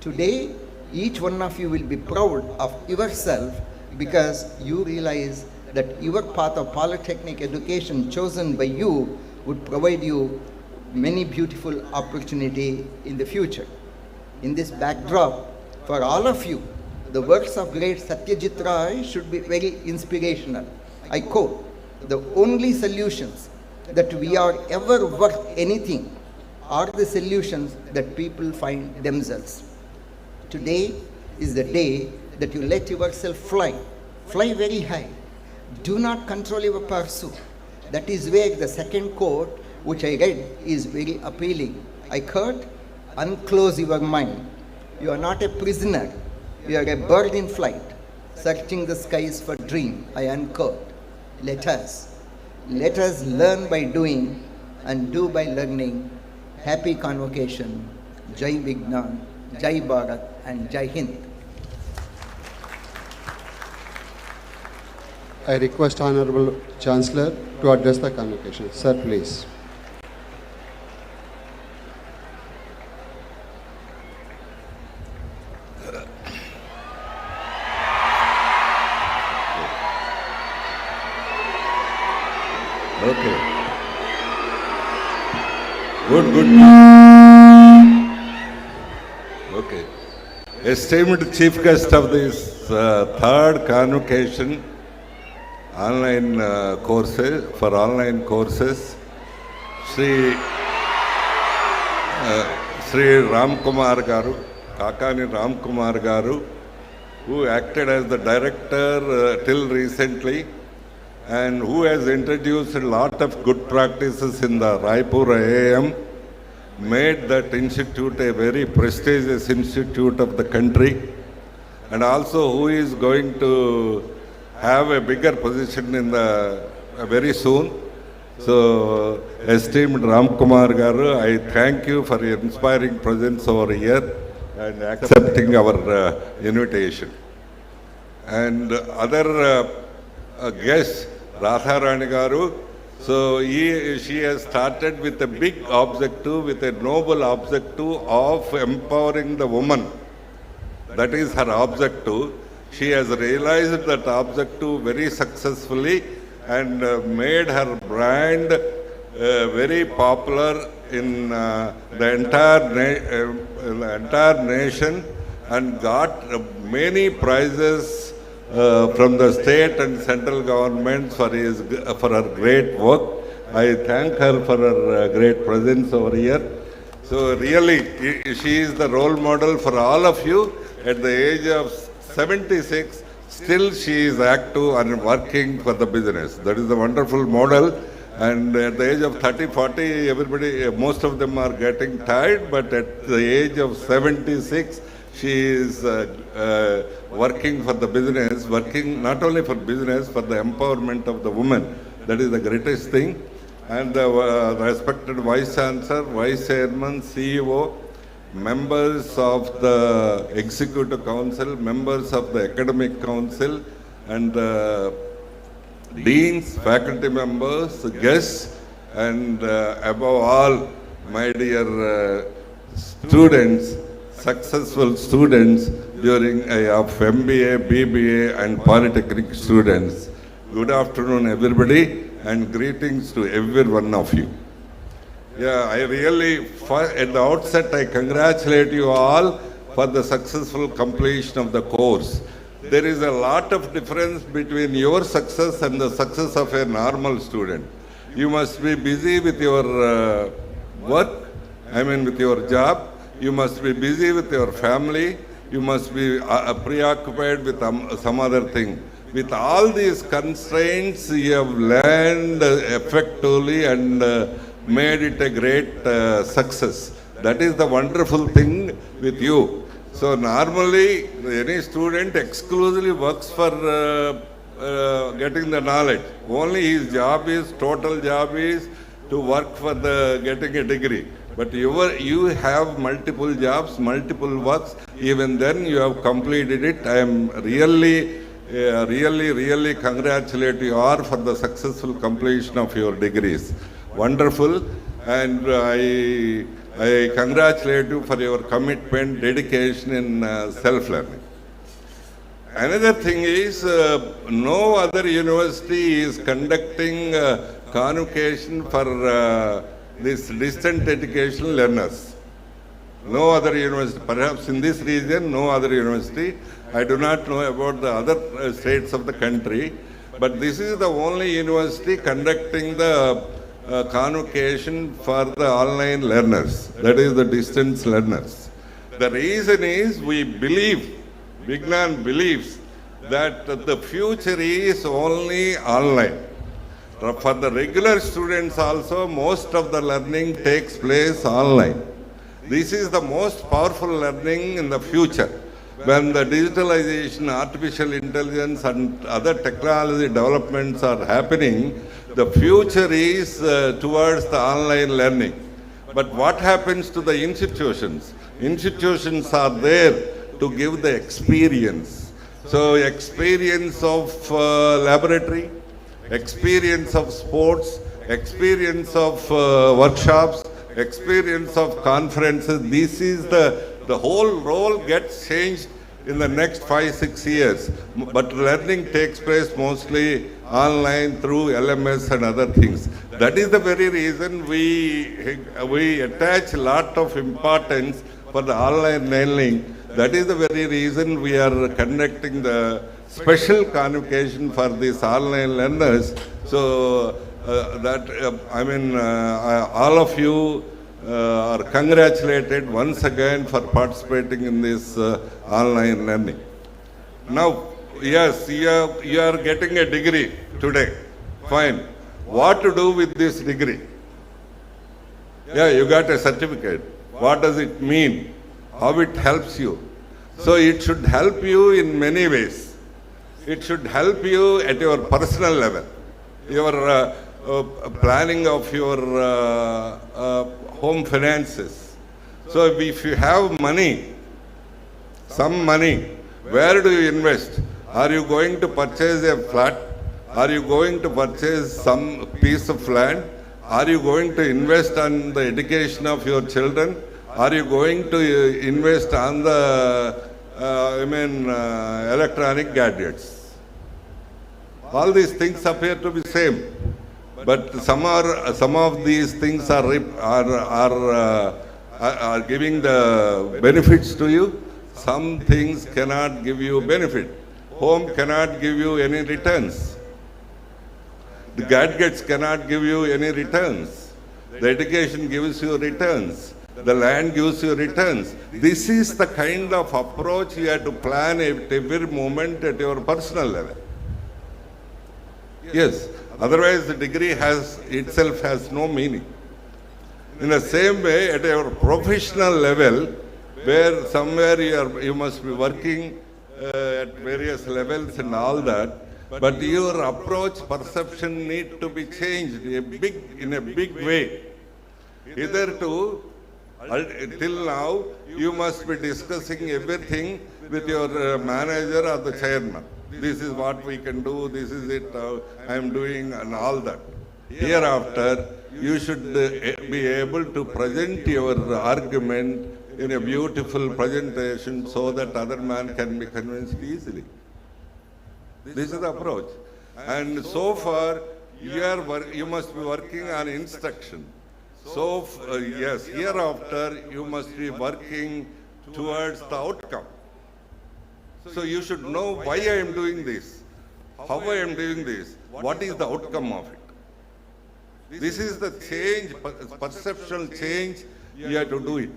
Today, each one of you will be proud of yourself because you realize that your path of Polytechnic education chosen by you would provide you many beautiful opportunities in the future. In this backdrop, for all of you, the works of great Satyajit Ray should be very inspirational. I quote, "The only solutions that we are ever worth anything are the solutions that people find themselves." Today is the day that you let yourself fly. Fly very high. Do not control your pursuit. That is where the second quote, which I read, is very appealing. I quote, "Unclose your mind. You are not a prisoner. You are a bird in flight, searching the skies for dream." I unquote. Let us learn by doing and do by learning. Happy Convocation. Jai Vignan, Jai Bharat, and Jai Hind. I request Honorable Chancellor to address the convocation. Sir, please. Okay. Good. Okay. Esteemed chief guest of this third convocation, online courses, for online courses, Sri Ram Kumar Garu, Kakani Ram Kumar Garu, who acted as the director till recently, and who has introduced a lot of good practices in the Raipur IIM, made that institute a very prestigious institute of the country, and also who is going to have a bigger position in the very soon. So, esteemed Ram Kumar Garu, I thank you for your inspiring presence over here and accepting our invitation. And other guests, Radharani Garu, so she has started with a big objective, with a noble objective of empowering the woman. That is her objective. She has realized that objective very successfully and made her brand very popular in the entire nation, and got many prizes from the state and central governments for her great work. I thank her for her great presence over here. So really, she is the role model for all of you. At the age of 76, still she is active and working for the business. That is a wonderful model. And at the age of 30, 40, everybody, most of them are getting tired, but at the age of 76, she is working for the business, working not only for business, for the empowerment of the woman. That is the greatest thing. And the respected Vice Chancellor, Vice Chairman, CEO, members of the Executive Council, members of the Academic Council, and deans, faculty members, guests, and above all, my dear students, successful students during of MBA, BBA, and Polytechnic students. Good afternoon, everybody, and greetings to every one of you. Yeah, I really, at the outset, I congratulate you all for the successful completion of the course. There is a lot of difference between your success and the success of a normal student. You must be busy with your work, with your job. You must be busy with your family. You must be preoccupied with some other thing. With all these constraints, you have learned effectively and made it a great success. That is the wonderful thing with you. So normally, any student exclusively works for getting the knowledge. Only his total job is to work for getting a degree. But you have multiple jobs, multiple works. Even then, you have completed it. I am really congratulate you all for the successful completion of your degrees. Wonderful, and I congratulate you for your commitment, dedication in self-learning. Another thing is, no other university is conducting convocation for this distant education learners. No other university, perhaps in this region, no other university. I do not know about the other states of the country, but this is the only university conducting the convocation for the online learners, that is the distance learners. The reason is we believe, Vignan believes, that the future is only online. For the regular students also, most of the learning takes place online. This is the most powerful learning in the future. When the digitalization, artificial intelligence and other technology developments are happening, the future is towards the online learning. But what happens to the institutions? Institutions are there to give the experience. So experience of laboratory, experience of sports, experience of workshops, experience of conferences. This is the whole role gets changed in the next 5-6 years. But learning takes place mostly online through LMS and other things. That is the very reason we attach a lot of importance for the online learning. That is the very reason we are conducting the special convocation for these online learners. So all of you are congratulated once again for participating in this online learning. Now, yes, you are getting a degree today. Fine. What to do with this degree? Yeah, you got a certificate. What does it mean? How it helps you? So it should help you in many ways. It should help you at your personal level, your planning of your home finances. So if you have money, some money, where do you invest? Are you going to purchase a flat? Are you going to purchase some piece of land? Are you going to invest on the education of your children? Are you going to invest on the electronic gadgets? All these things appear to be same, but some of these things are giving the benefits to you. Some things cannot give you benefit. Home cannot give you any returns. The gadgets cannot give you any returns. The education gives you returns. The land gives you returns. This is the kind of approach you have to plan at every moment at your personal level. Yes, otherwise the degree itself has no meaning. In the same way, at your professional level, where somewhere you must be working at various levels and all that, but your approach, perception need to be changed in a big way. Till now, you must be discussing everything with your manager or the chairman. this is what we can do, this is it, I am doing and all that. Hereafter, you should be able to present your argument in a beautiful presentation so that other man can be convinced easily. This is the approach. And so far, you must be working on instruction. So, yes, hereafter, you must be working towards the outcome. So you should know why I am doing this, how I am doing this, what is the outcome of it. This is the change, perceptual change, you have to do it.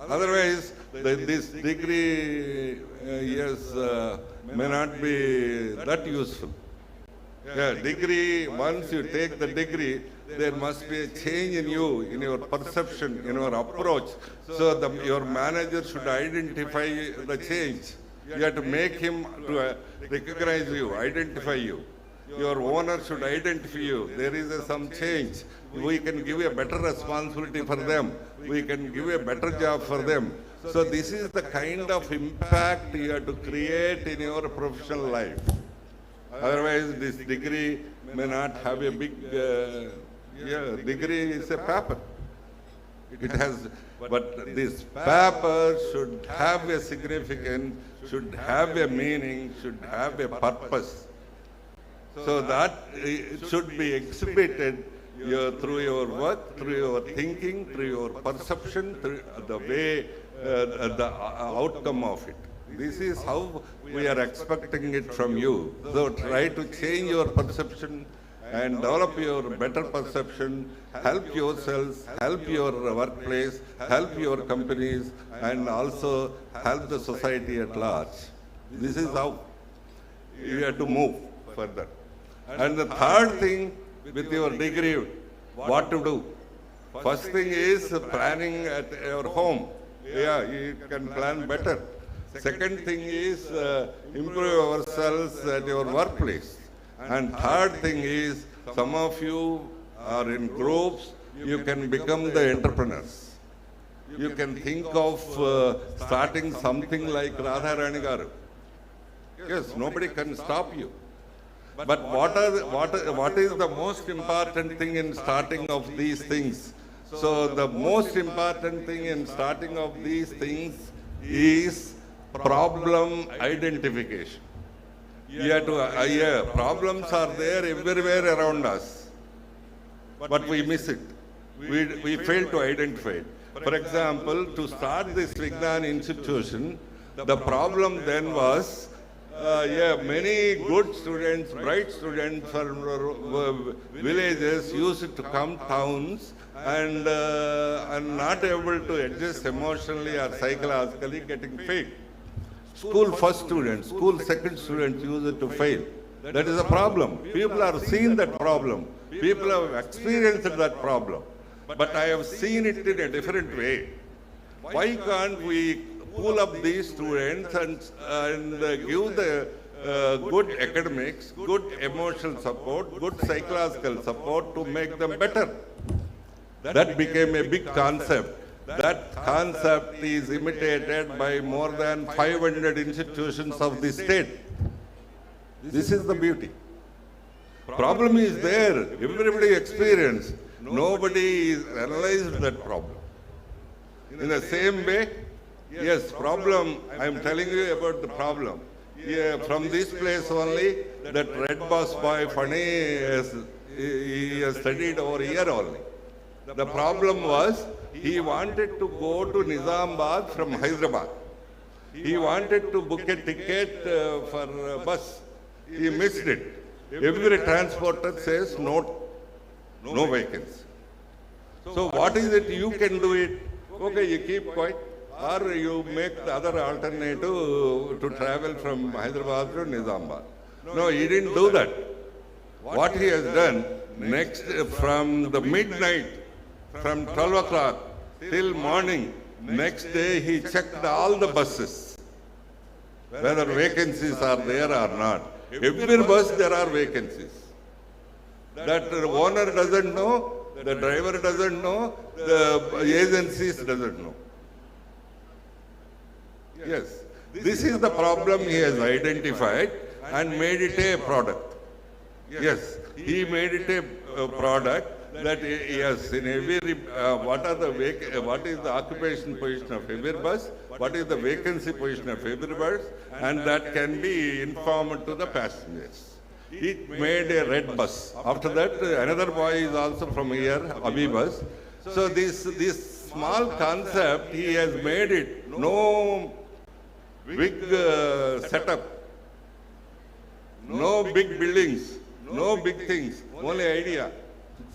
Otherwise, this degree, may not be that useful. Yeah, degree, once you take the degree, there must be a change in you, in your perception, in your approach. So your manager should identify the change. You have to make him to recognize you, identify you. Your owner should identify you. There is some change. We can give a better responsibility for them. We can give a better job for them. So this is the kind of impact you have to create in your professional life. Otherwise, this degree may not have a big, degree is a paper. It has, but this paper should have a significance, should have a meaning, should have a purpose. So that it should be exhibited through your work, through your thinking, through your perception, through the way, the outcome of it. This is how we are expecting it from you. So try to change your perception and develop your better perception, help yourselves, help your workplace, help your companies, and also help the society at large. This is how you have to move further. And the third thing with your degree, what to do. First thing is planning at your home. Yeah, you can plan better. Second thing is improve ourselves at your workplace. And third thing is, some of you are in groups, you can become the entrepreneurs. You can think of starting something like Radharani Garu. Yes, nobody can stop you. But what is the most important thing in starting of these things? So the most important thing in starting of these things is problem identification. You have to, problems are there everywhere around us, but we miss it. We fail to identify it. For example, to start this Vignan institution, the problem then was, many good students, bright students from villages used to come towns and not able to adjust emotionally or psychologically, getting failed. School first students, school second students used to fail. That is a problem. People have seen that problem. People have experienced that problem. But I have seen it in a different way. Why can't we pull up these students and give the good academics, good emotional support, good psychological support to make them better? That became a big concept. That concept is imitated by more than 500 institutions of the state. This is the beauty. Problem is there. Everybody experienced. Nobody is analyzed that problem. In the same way, yes, problem, I am telling you about the problem. Yeah, from this place only, that red bus boy, funny, he has studied over here only. The problem was, he wanted to go to Nizamabad from Hyderabad. He wanted to book a ticket for a bus. He missed it. Every transporter says no vacancy. So what is it you can do it? Okay, you keep quiet. Or you make the other alternative to travel from Hyderabad to Nizamabad. No, he didn't do that. What he has done, next from the midnight, from 12 o'clock till morning, next day he checked all the buses, whether vacancies are there or not. Every bus there are vacancies. That the owner doesn't know, the driver doesn't know, the agencies doesn't know. Yes. This is the problem he has identified and made it a product. Yes, he made it a product that yes, in every what is the occupation position of every bus, what is the vacancy position of every bus, and that can be informed to the passengers. He made a red bus. After that, another boy is also from here, Abibus. So this small concept, he has made it no big setup, no big buildings, no big things, only idea.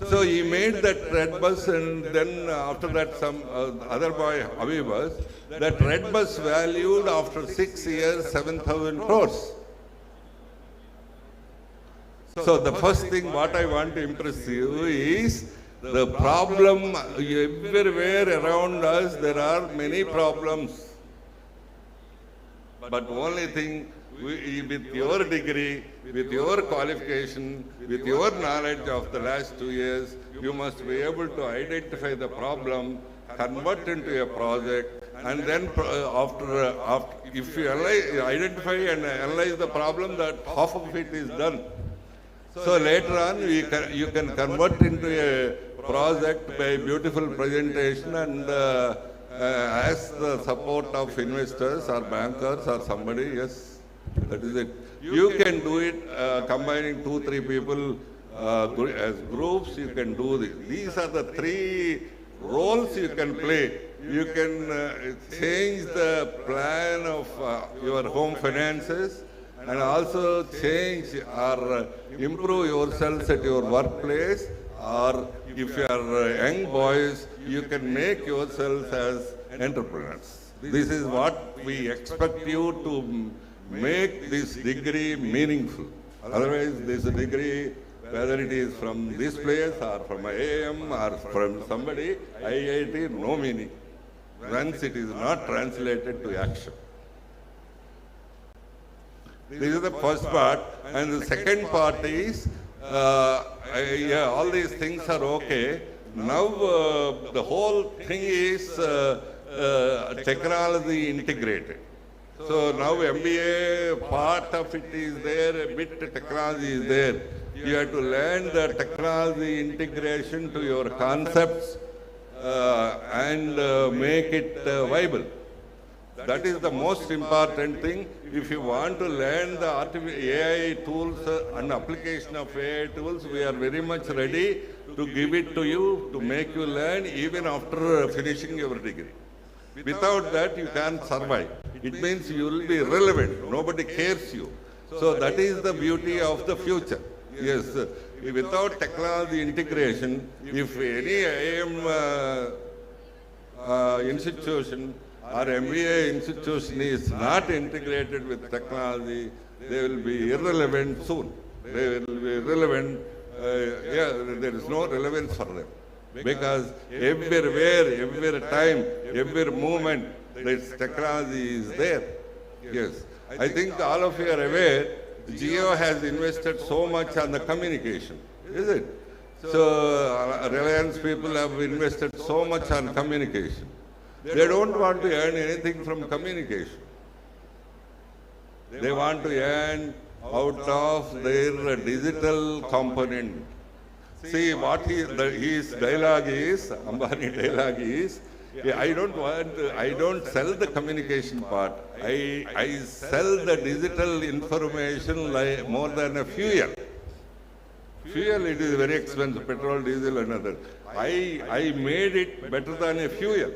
So he made that red bus, and then after that some other boy, Abibus, that red bus valued after 6 years 7,000 crores. So the first thing what I want to impress you is the problem everywhere around us, there are many problems. But only thing, with your degree, with your qualification, with your knowledge of the last 2 years, you must be able to identify the problem, convert into a project, and then if you identify and analyze the problem, that half of it is done. So later on, you can convert into a project by beautiful presentation and ask the support of investors or bankers or somebody. Yes, that is it. You can do it combining 2-3 people as groups. You can do this. These are the 3 roles you can play. You can change the plan of your home finances, and also change or improve yourselves at your workplace, or if you are young boys, you can make yourselves as entrepreneurs. This is what we expect you to make this degree meaningful. Otherwise, this degree, whether it is from this place or from IIM or from somebody, IIT, no meaning, once it is not translated to action. This is the first part, and the second part is, all these things are okay. Now the whole thing is technology integrated. So now MBA, part of it is there, a bit technology is there. You have to learn the technology integration to your concepts and make it viable. That is the most important thing. If you want to learn the AI tools and application of AI tools, we are very much ready to give it to you, to make you learn even after finishing your degree. Without that, you can't survive. It means you will be irrelevant. Nobody cares you. So that is the beauty of the future. Yes, without technology integration, if any IIM institution or MBA institution is not integrated with technology, they will be irrelevant soon. They will be irrelevant. There is no relevance for them. Because everywhere, every time, every moment, this technology is there. Yes. I think all of you are aware, Jio has invested so much on the communication, is it? So Reliance people have invested so much on communication. They don't want to earn anything from communication. They want to earn out of their digital component. See what his dialogue is, Ambani dialogue is, I don't sell the communication part. I sell the digital information like more than a fuel. Fuel, it is very expensive, petrol, diesel and other. I made it better than a fuel.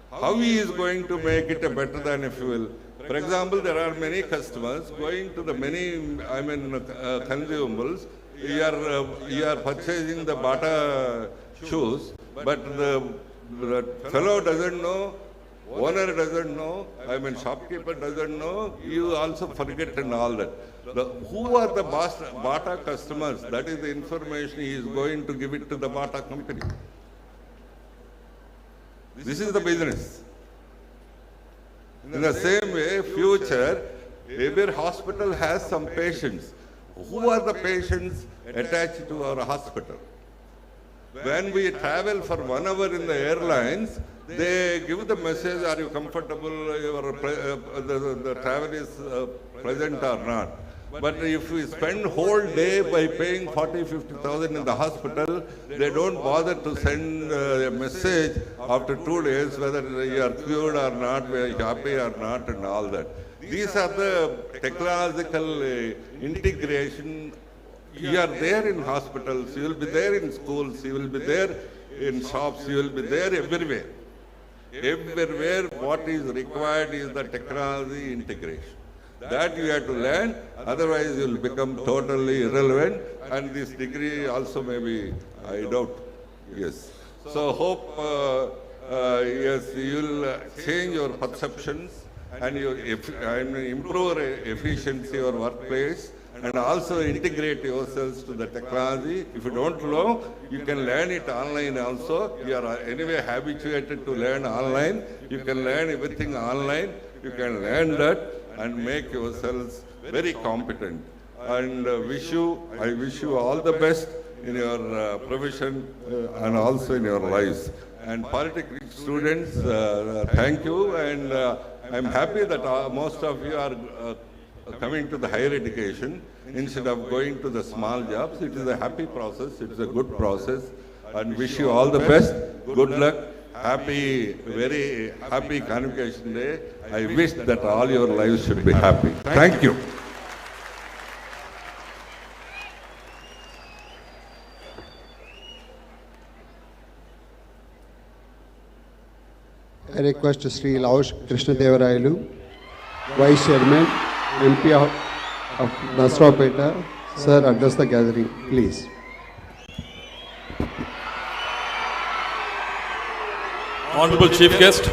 How he is going to make it better than a fuel? For example, there are many customers going to the many, consumables. You are purchasing the Bata shoes, but the fellow doesn't know, owner doesn't know, shopkeeper doesn't know, you also forget and all that. Who are the Bata customers? That is the information he is going to give it to the Bata company. This is the business. In the same way, future, every hospital has some patients. Who are the patients attached to our hospital? When we travel for 1 hour in the airlines, they give the message, are you comfortable, the travel is present or not. But if we spend whole day by paying 40,000-50,000 in the hospital, they don't bother to send a message after 2 days whether you are cured or not, we are happy or not, and all that. These are the technological integration. You are there in hospitals, you will be there in schools, you will be there in shops, you will be there everywhere. Everywhere what is required is the technology integration. That you have to learn, otherwise you will become totally irrelevant, and this degree also may be, I doubt. Yes. So hope, yes, you will change your perceptions and you improve efficiency of your workplace, and also integrate yourselves to the technology. If you don't know, you can learn it online also. You are anyway habituated to learn online. You can learn everything online. You can learn that and make yourselves very competent. And I wish you all the best in your profession and also in your lives. And Polytechnic students, thank you. And I'm happy that most of you are coming to the higher education instead of going to the small jobs. It is a happy process. It is a good process. And wish you all the best. Good luck. Happy, very happy Convocation Day. I wish that all your lives should be happy. Thank you. I request Sri Laush Krishnadevarayalu, Vice Chairman, MP of Nasrawpeta, sir, address the gathering, please. Honorable Chief Guest,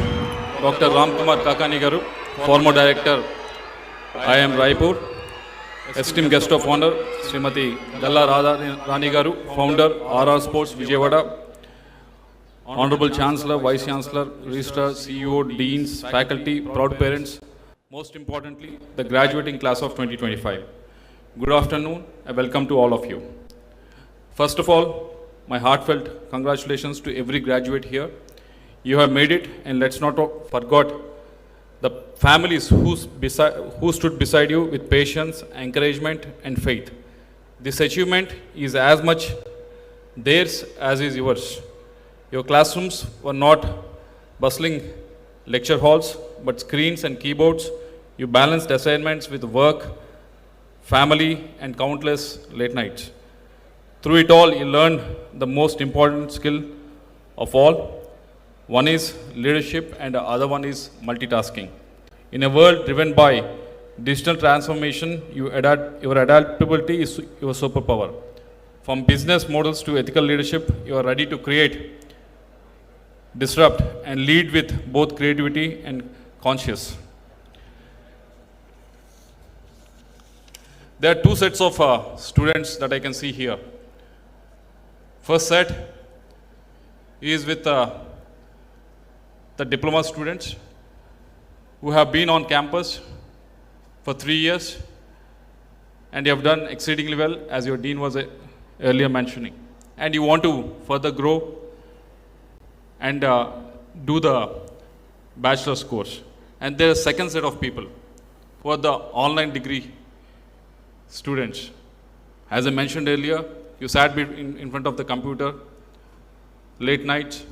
Dr. Ramkumar Kakani Garu, former Director, IIM Raipur, esteemed Guest of Honor, Srimati Galla Radha Rani Garu, Founder, RR Sports Vijayawada, Honorable Chancellor, Vice Chancellor, Registrar, CEO, Deans, Faculty, proud parents, most importantly, the graduating class of 2025. Good afternoon and welcome to all of you. First of all, my heartfelt congratulations to every graduate here. You have made it, and let's not forget the families who stood beside you with patience, encouragement and faith. This achievement is as much theirs as is yours. Your classrooms were not bustling lecture halls, but screens and keyboards. You balanced assignments with work, family and countless late nights. Through it all, you learned the most important skill of all. One is leadership and the other one is multitasking. In a world driven by digital transformation, your adaptability is your superpower. From business models to ethical leadership, you are ready to create, disrupt and lead with both creativity and conscience. There are two sets of students that I can see here. First set is with the diploma students who have been on campus for 3 years, and you have done exceedingly well, as your dean was earlier mentioning, and you want to further grow and do the bachelor's course. And there is a second set of people who are the online degree students. As I mentioned earlier, you sat in front of the computer late nights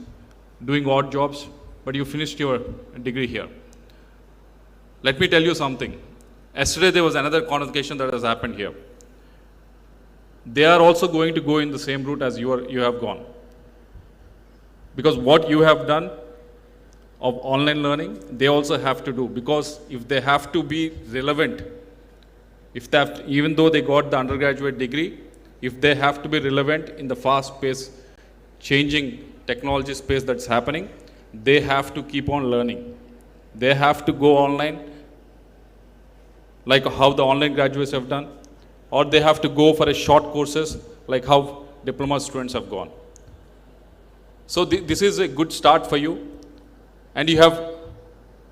doing odd jobs, but you finished your degree here. Let me tell you something. Yesterday there was another convocation that has happened here. They are also going to go in the same route as you have gone. Because what you have done of online learning, they also have to do. Because if they have to be relevant, even though they got the undergraduate degree, if they have to be relevant in the fast-paced, changing technology space that's happening, they have to keep on learning. They have to go online, like how the online graduates have done, or they have to go for a short courses, like how diploma students have gone. So this is a good start for you. And you have,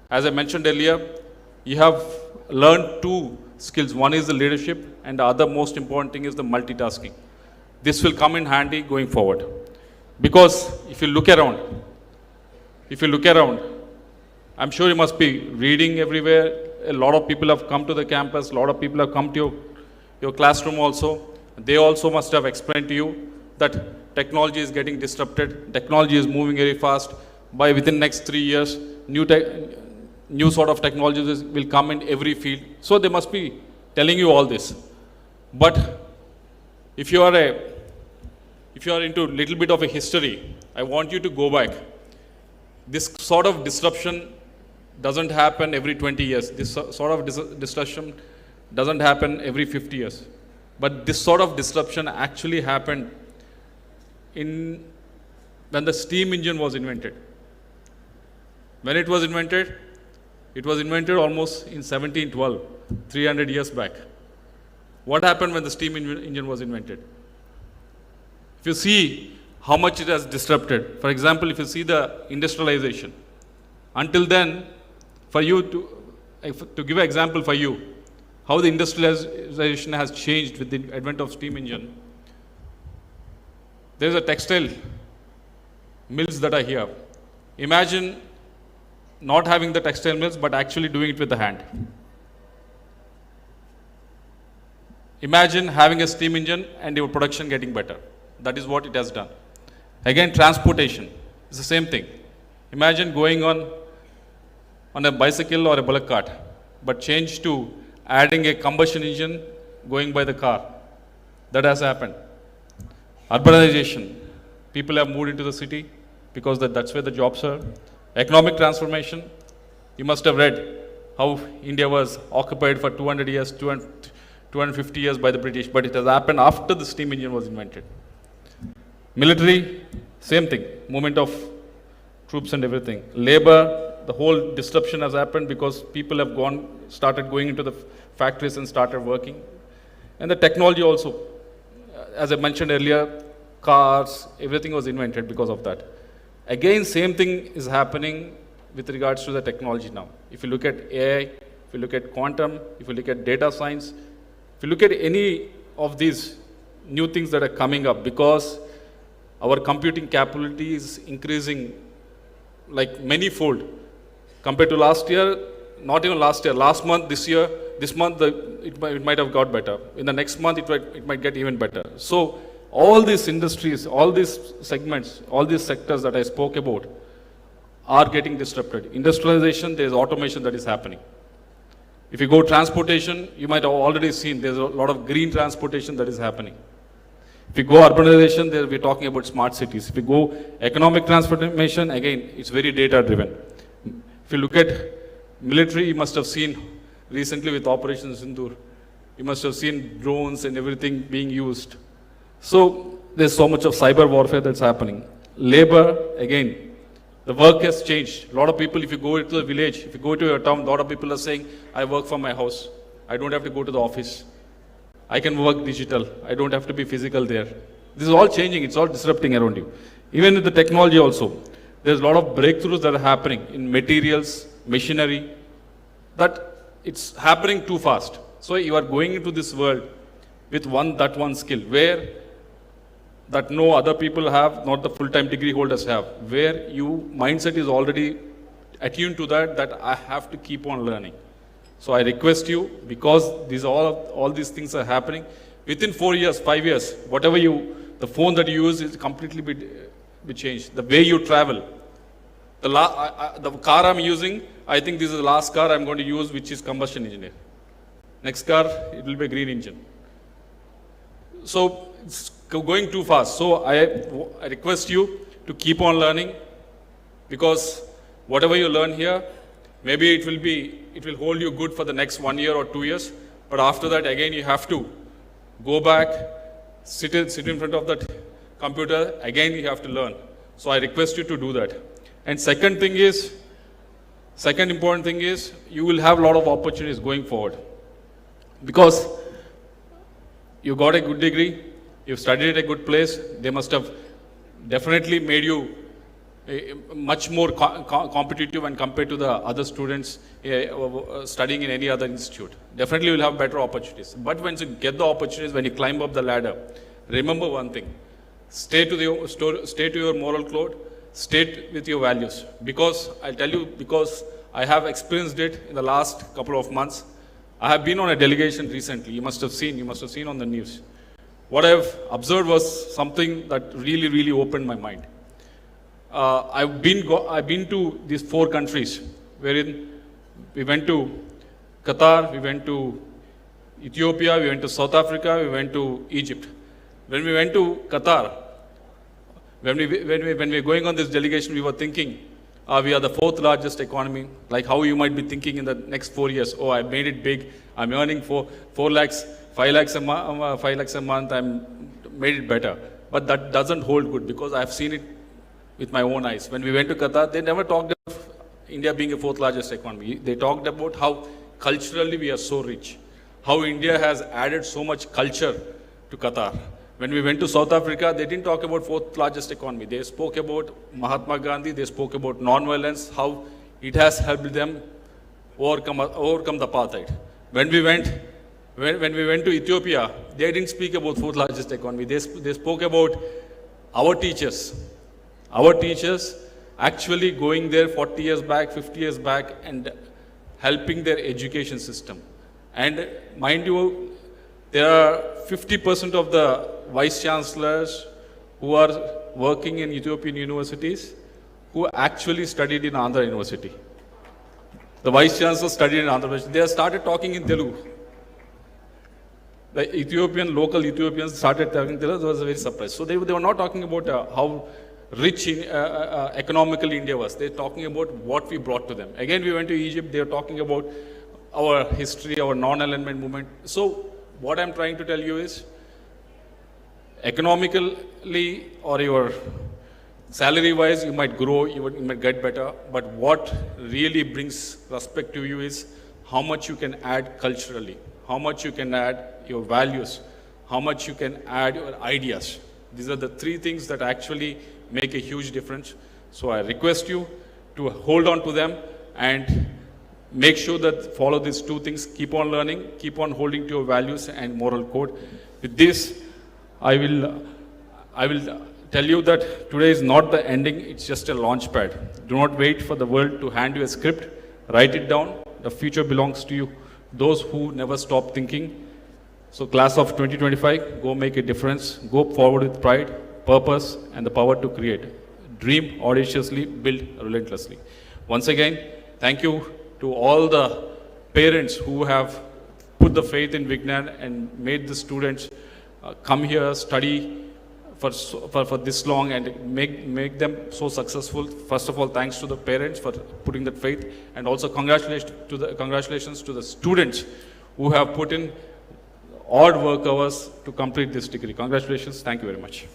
as I mentioned earlier, you have learned two skills. One is the leadership, and the other most important thing is the multitasking. This will come in handy going forward. Because if you look around, if you look around, I'm sure you must be reading everywhere. A lot of people have come to the campus. A lot of people have come to your classroom also. They also must have explained to you that technology is getting disrupted. Technology is moving very fast. By within next 3 years, new sort of technologies will come in every field. So they must be telling you all this. But if you are into a little bit of a history, I want you to go back. This sort of disruption doesn't happen every 20 years. This sort of disruption doesn't happen every 50 years. But this sort of disruption actually happened when the steam engine was invented. When it was invented almost in 1712, 300 years back. What happened when the steam engine was invented? If you see how much it has disrupted, for example, if you see the industrialization, until then, for you to give an example for you, how the industrialization has changed with the advent of steam engine. There is a textile mills that are here. Imagine not having the textile mills, but actually doing it with the hand. Imagine having a steam engine and your production getting better. That is what it has done. Again, transportation is the same thing. Imagine going on a bicycle or a bullock cart, but change to adding a combustion engine going by the car. That has happened. Urbanization. People have moved into the city because that's where the jobs are. Economic transformation. You must have read how India was occupied for 200 years, 250 years by the British, but it has happened after the steam engine was invented. Military, same thing. Movement of troops and everything. Labor, the whole disruption has happened because people have started going into the factories and started working. And the technology also, as I mentioned earlier, cars, everything was invented because of that. Again, same thing is happening with regards to the technology now. If you look at AI, if you look at quantum, if you look at data science, if you look at any of these new things that are coming up, because our computing capability is increasing like many-fold compared to last year, not even last year, last month, this month, it might have got better. In the next month, it might get even better. So all these industries, all these segments, all these sectors that I spoke about are getting disrupted. Industrialization, there is automation that is happening. If you go transportation, you might have already seen there's a lot of green transportation that is happening. If you go urbanization, there we're talking about smart cities. If you go economic transformation, again, it's very data driven. If you look at military, you must have seen recently with Operation Sindoor, you must have seen drones and everything being used. So there's so much of cyber warfare that's happening. Labor, again, the work has changed. A lot of people, if you go to the village, if you go to your town, a lot of people are saying, I work from my house. I don't have to go to the office. I can work digital. I don't have to be physical there. This is all changing. It's all disrupting around you. Even with the technology also, there's a lot of breakthroughs that are happening in materials, machinery, that it's happening too fast. So you are going into this world with one skill, where that no other people have, not the full-time degree holders have, where you mindset is already attuned to that I have to keep on learning. So I request you, because these all these things are happening, within 4 years, 5 years, whatever the phone that you use is completely be changed. The way you travel, the car I'm using, I think this is the last car I'm going to use, which is combustion engine. Next car, it will be a green engine. So it's going too fast. So I request you to keep on learning, because whatever you learn here, maybe it will hold you good for the next 1 year or 2 years. But after that, again, you have to go back, sit in front of that computer. Again, you have to learn. So I request you to do that. And second important thing is, you will have a lot of opportunities going forward, because you got a good degree, you've studied at a good place. They must have definitely made you much more competitive and compared to the other students studying in any other institute. Definitely you will have better opportunities. But once you get the opportunities, when you climb up the ladder, remember one thing: stay to your moral code, state with your values. Because, I'll tell you, because I have experienced it in the last couple of months. I have been on a delegation recently, you must have seen on the news. What I've observed was something that really, really opened my mind. I've been to these 4 countries, wherein we went to Qatar, we went to Ethiopia, we went to South Africa, we went to Egypt. When we went to Qatar, when we were going on this delegation, we were thinking, we are the 4th largest economy, like how you might be thinking in the next 4 years. Oh, I made it big, I'm earning 4 lakhs, 5 lakhs a month, I'm made it better. But that doesn't hold good, because I've seen it with my own eyes. When we went to Qatar, they never talked of India being a 4th largest economy. They talked about how culturally we are so rich, how India has added so much culture to Qatar. When we went to South Africa, they didn't talk about 4th largest economy. They spoke about Mahatma Gandhi, they spoke about non-violence, how it has helped them overcome the apartheid. When we went to Ethiopia, they didn't speak about 4th largest economy. They spoke about our teachers. Our teachers actually going there 40 years back, 50 years back, and helping their education system. And mind you, there are 50% of the vice chancellors who are working in Ethiopian universities who actually studied in Andhra University. The vice chancellor studied in Andhra University. They started talking in Telugu. The local Ethiopians started talking Telugu. I was very surprised. So they were not talking about how rich economically India was. They're talking about what we brought to them. Again, we went to Egypt. They were talking about our history, our non-alignment movement. So what I'm trying to tell you is, economically or your salary-wise, you might grow, you might get better, but what really brings respect to you is how much you can add culturally, how much you can add your values, how much you can add your ideas. These are the 3 things that actually make a huge difference. So I request you to hold on to them and make sure that follow these 2 things. Keep on learning, keep on holding to your values and moral code. With this, I will tell you that today is not the ending, it's just a launch pad. Do not wait for the world to hand you a script. Write it down. The future belongs to you. Those who never stop thinking. So class of 2025, go make a difference. Go forward with pride, purpose, and the power to create. Dream audaciously, build relentlessly. Once again, thank you to all the parents who have put the faith in Vignan and made the students come here, study for this long and make them so successful. First of all, thanks to the parents for putting that faith, and also congratulations to the students who have put in odd work hours to complete this degree. Congratulations. Thank you very much.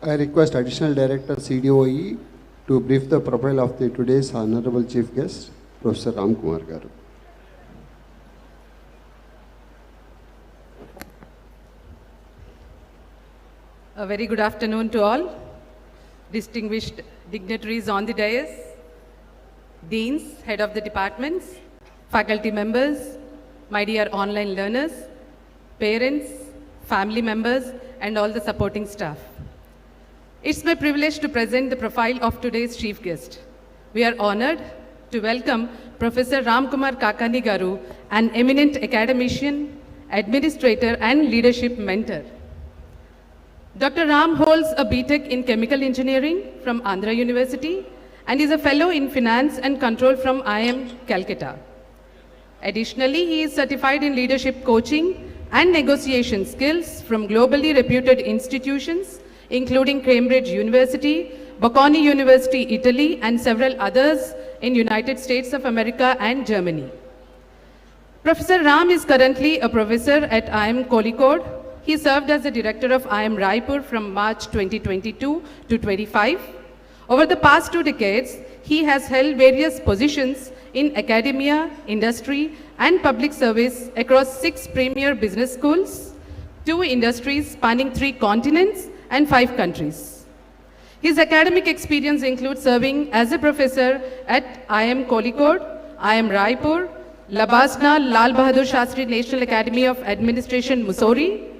I request Additional Director CDOE to brief the profile of today's Honorable Chief Guest, Professor Ram Kumar Garu. A very good afternoon to all. Distinguished dignitaries on the dais, deans, head of the departments, faculty members, my dear online learners, parents, family members, and all the supporting staff. It's my privilege to present the profile of today's chief guest. We are honored to welcome Professor Ram Kumar Kakani Garu, an eminent academician, administrator, and leadership mentor. Dr. Ram holds a BTech in Chemical Engineering from Andhra University and is a fellow in Finance and Control from IIM Calcutta. Additionally, he is certified in leadership coaching and negotiation skills from globally reputed institutions, including Cambridge University, Bocconi University, Italy, and several others in United States of America and Germany. Professor Ram is currently a professor at IIM Kozhikode. He served as the director of IIM Raipur from March 2022 to 25. Over the past 2 decades, he has held various positions in academia, industry, and public service across 6 premier business schools, 2 industries spanning 3 continents, and 5 countries. His academic experience includes serving as a professor at IIM Kozhikode, IIM Raipur, Labasna Lal Bahadur Shastri National Academy of Administration, Mussoorie,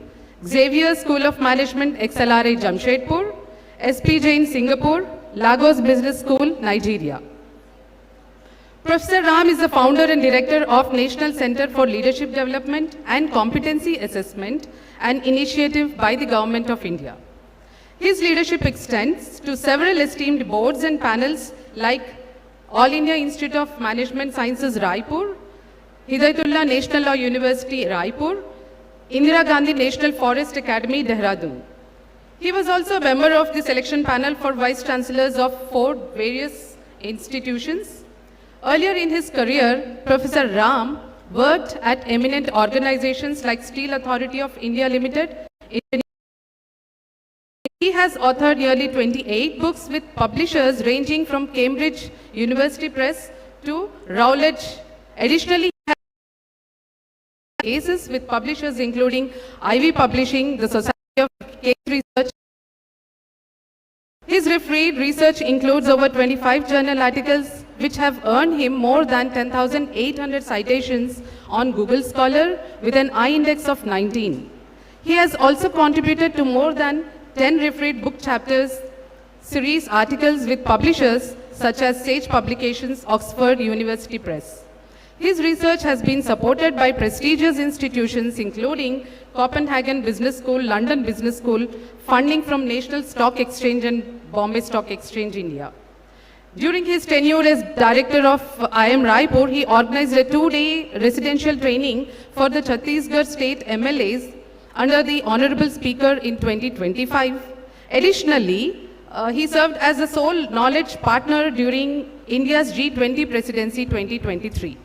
Xavier School of Management, XLRA, Jamshedpur, SP Jain, Singapore, Lagos Business School, Nigeria. Professor Ram is the founder and director of National Center for Leadership Development and Competency Assessment, an initiative by the Government of India. His leadership extends to several esteemed boards and panels like All India Institute of Management Sciences, Raipur, Hidayatullah National Law University, Raipur, Indira Gandhi National Forest Academy, Dehradun. He was also a member of the selection panel for Vice Chancellors of 4 various institutions. Earlier in his career, Professor Ram worked at eminent organizations like Steel Authority of India Limited. He has authored nearly 28 books with publishers ranging from Cambridge University Press to Routledge. Additionally, he has cases with publishers including Ivy Publishing, the Society of Case Research. His refereed research includes over 25 journal articles which have earned him more than 10,800 citations on Google Scholar with an I-index of 19. He has also contributed to more than 10 refereed book chapters, series articles with publishers such as Sage Publications, Oxford University Press. His research has been supported by prestigious institutions including Copenhagen Business School, London Business School, funding from National Stock Exchange and Bombay Stock Exchange, India. During his tenure as director of IIM Raipur, he organized a 2-day residential training for the Chhattisgarh state MLAs under the Honorable Speaker in 2025. Additionally, he served as a sole knowledge partner during India's G20 presidency 2023.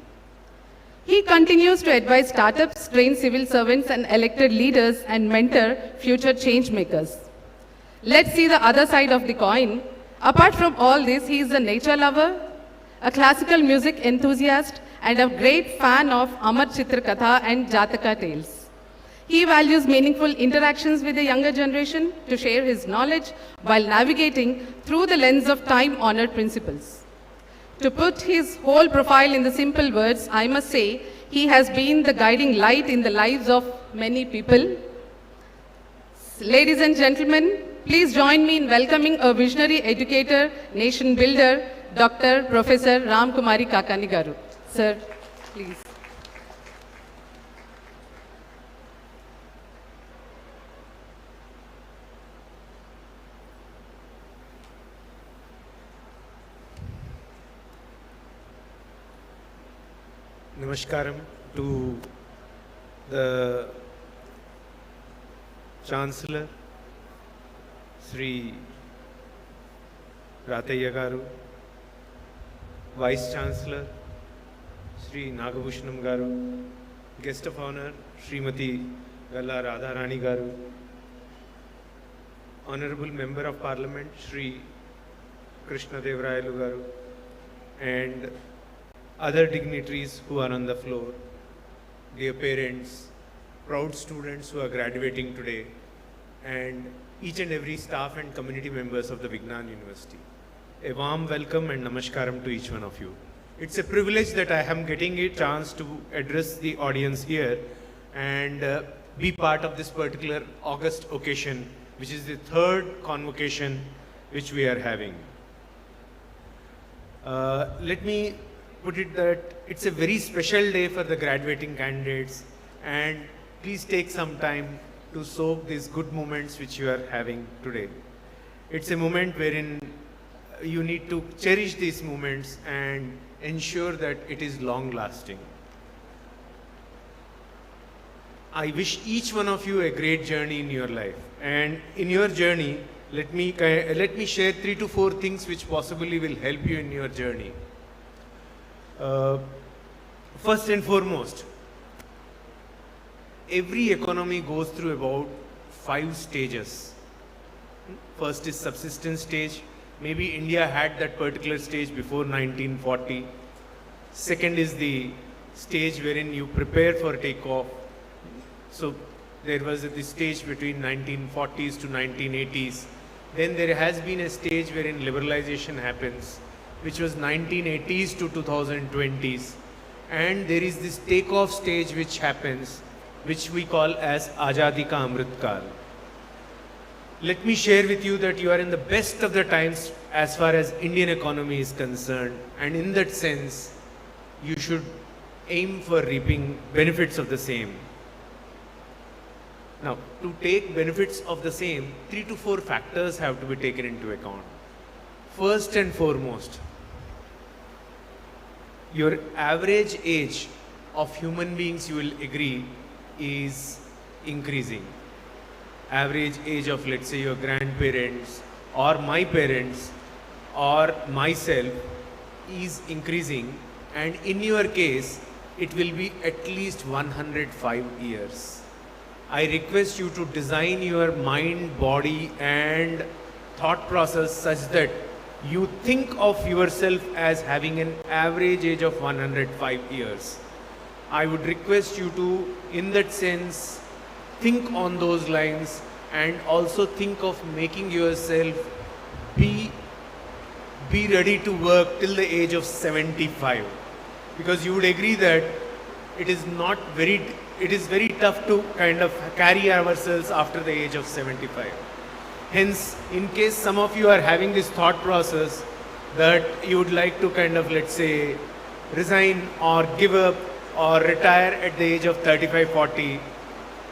He continues to advise startups, train civil servants and elected leaders and mentor future change makers. Let's see the other side of the coin. Apart from all this, he is a nature lover, a classical music enthusiast and a great fan of Amar Chitra Katha and Jataka tales. He values meaningful interactions with the younger generation to share his knowledge while navigating through the lens of time-honored principles. To put his whole profile in the simple words, I must say he has been the guiding light in the lives of many people. Ladies and gentlemen, please join me in welcoming a visionary educator, nation builder, Dr. Professor Ram Kumari Kakani Garu. Sir, please. Namaskaram to the Chancellor, Sri Rataya Garu, Vice Chancellor, Sri Nagabhushanam Garu, Guest of Honor, Srimati Galla Radharani Garu, Honorable Member of Parliament, Sri Krishna Devaraylu Garu, and other dignitaries who are on the floor, dear parents, proud students who are graduating today, and each and every staff and community members of the Vignan University. A warm welcome and namaskaram to each one of you. It's a privilege that I am getting a chance to address the audience here and be part of this particular August occasion, which is the 3rd convocation which we are having. Let me put it that it's a very special day for the graduating candidates, and please take some time to soak these good moments which you are having today. It's a moment wherein you need to cherish these moments and ensure that it is long lasting. I wish each one of you a great journey in your life, and in your journey, let me share 3 to 4 things which possibly will help you in your journey. First and foremost, every economy goes through about 5 stages. First is subsistence stage. Maybe India had that particular stage before 1940. Second is the stage wherein you prepare for takeoff. So there was this stage between 1940s to 1980s. Then there has been a stage wherein liberalization happens, which was 1980s to 2020s. And there is this takeoff stage which happens which we call as Azadi Ka Amrit Kal. Let me share with you that you are in the best of the times as far as Indian economy is concerned, and in that sense, you should aim for reaping benefits of the same. Now, to take benefits of the same, 3 to 4 factors have to be taken into account. First and foremost, your average age of human beings, you will agree, is increasing. Average age of, let's say, your grandparents or my parents or myself is increasing, and in your case, it will be at least 105 years. I request you to design your mind, body and thought process such that you think of yourself as having an average age of 105 years. I would request you to, in that sense, think on those lines, and also think of making yourself be ready to work till the age of 75. Because you would agree that it is very tough to kind of carry ourselves after the age of 75. Hence, in case some of you are having this thought process that you would like to kind of, let's say, resign or give up or retire at the age of 35, 40,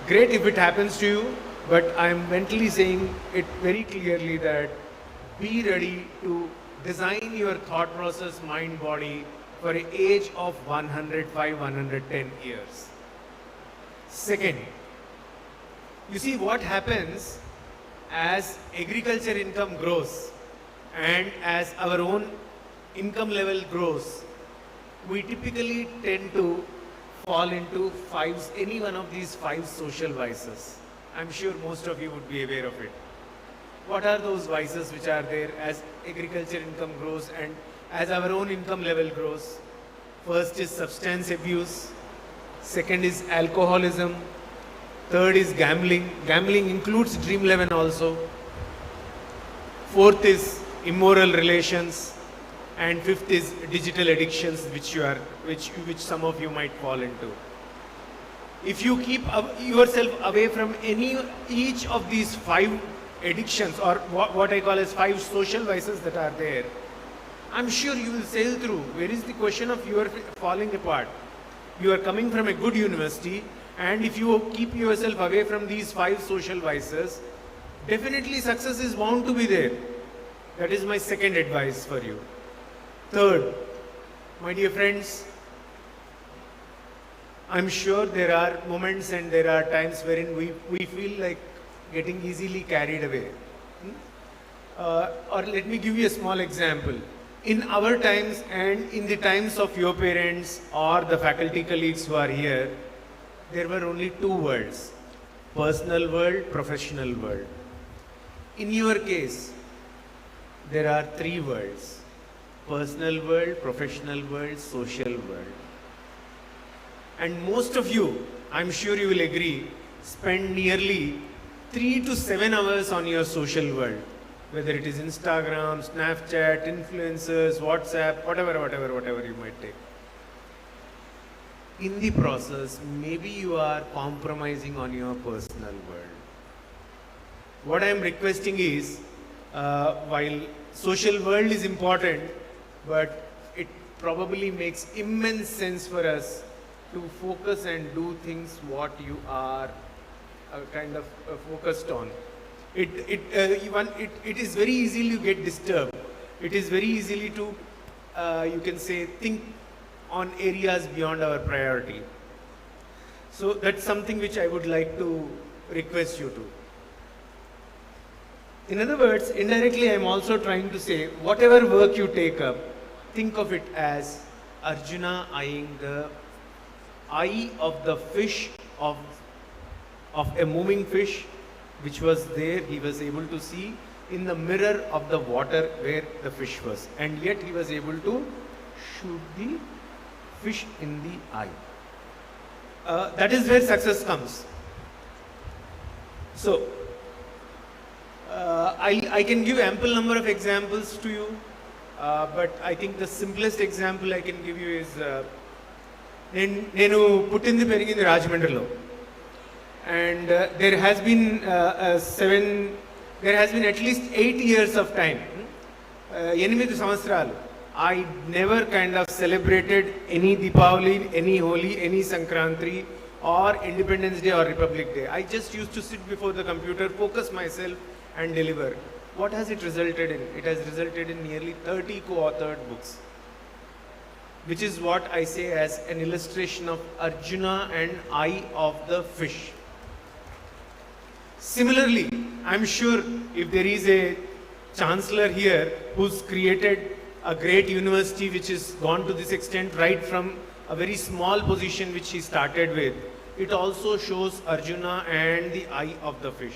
great if it happens to you, but I am mentally saying it very clearly that be ready to design your thought process, mind, body for an age of 105, 110 years. Second, you see what happens as agriculture income grows and as our own income level grows, we typically tend to fall into any one of these 5 social vices. I'm sure most of you would be aware of it. What are those vices which are there as agriculture income grows and as our own income level grows? First is substance abuse. Second is alcoholism. Third is gambling. Gambling includes Dream 11 also. Fourth is immoral relations. And fifth is digital addictions, which some of you might fall into. If you keep yourself away from each of these 5 addictions, or what I call as 5 social vices that are there, I'm sure you will sail through. Where is the question of you are falling apart? You are coming from a good university, and if you keep yourself away from these 5 social vices, definitely success is bound to be there. That is my second advice for you. Third, my dear friends, I'm sure there are moments and there are times wherein we feel like getting easily carried away. Or let me give you a small example. In our times and in the times of your parents or the faculty colleagues who are here, there were only 2 worlds: personal world, professional world. In your case, there are 3 worlds: personal world, professional world, social world. And most of you, I'm sure you will agree, spend nearly 3 to 7 hours on your social world, whether it is Instagram, Snapchat, influencers, WhatsApp, whatever you might take. In the process, maybe you are compromising on your personal world. What I am requesting is, while social world is important, but it probably makes immense sense for us to focus and do things what you are kind of focused on. It is very easy to get disturbed. It is very easily to, you can say, think on areas beyond our priority. So that's something which I would like to request you to. In other words, indirectly I am also trying to say, whatever work you take up, think of it as Arjuna eyeing the eye of the fish, of a moving fish, which was there, he was able to see in the mirror of the water where the fish was. And yet he was able to shoot the fish in the eye. That is where success comes. So, I can give ample number of examples to you, but I think the simplest example I can give you is, నేను పుట్టింది పెరిగింది రాజమండ్రిలో. and there has been at least 8 years of time. 8 సంవత్సరాలు. I never kind of celebrated any Deepavali, any Holi, any Sankranti, or Independence Day or Republic Day. I just used to sit before the computer, focus myself and deliver. What has it resulted in? It has resulted in nearly 30 co-authored books, which is what I say as an illustration of Arjuna and Eye of the Fish. Similarly, I'm sure if there is a Chancellor here who's created a great university which has gone to this extent right from a very small position which he started with, it also shows Arjuna and the eye of the fish.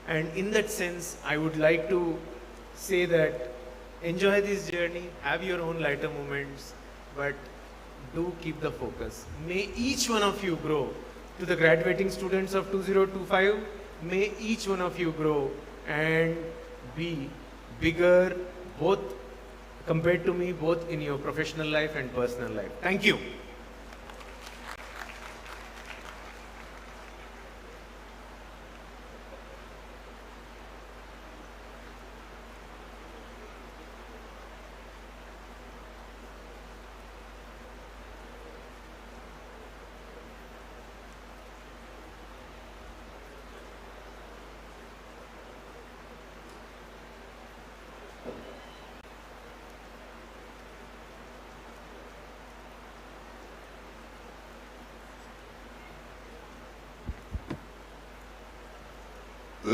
And in that sense, I would like to say that enjoy this journey, have your own lighter moments, but do keep the focus. May each one of you grow. To the graduating students of 2025, may each one of you grow and be bigger, both compared to me, both in your professional life and personal life. Thank you.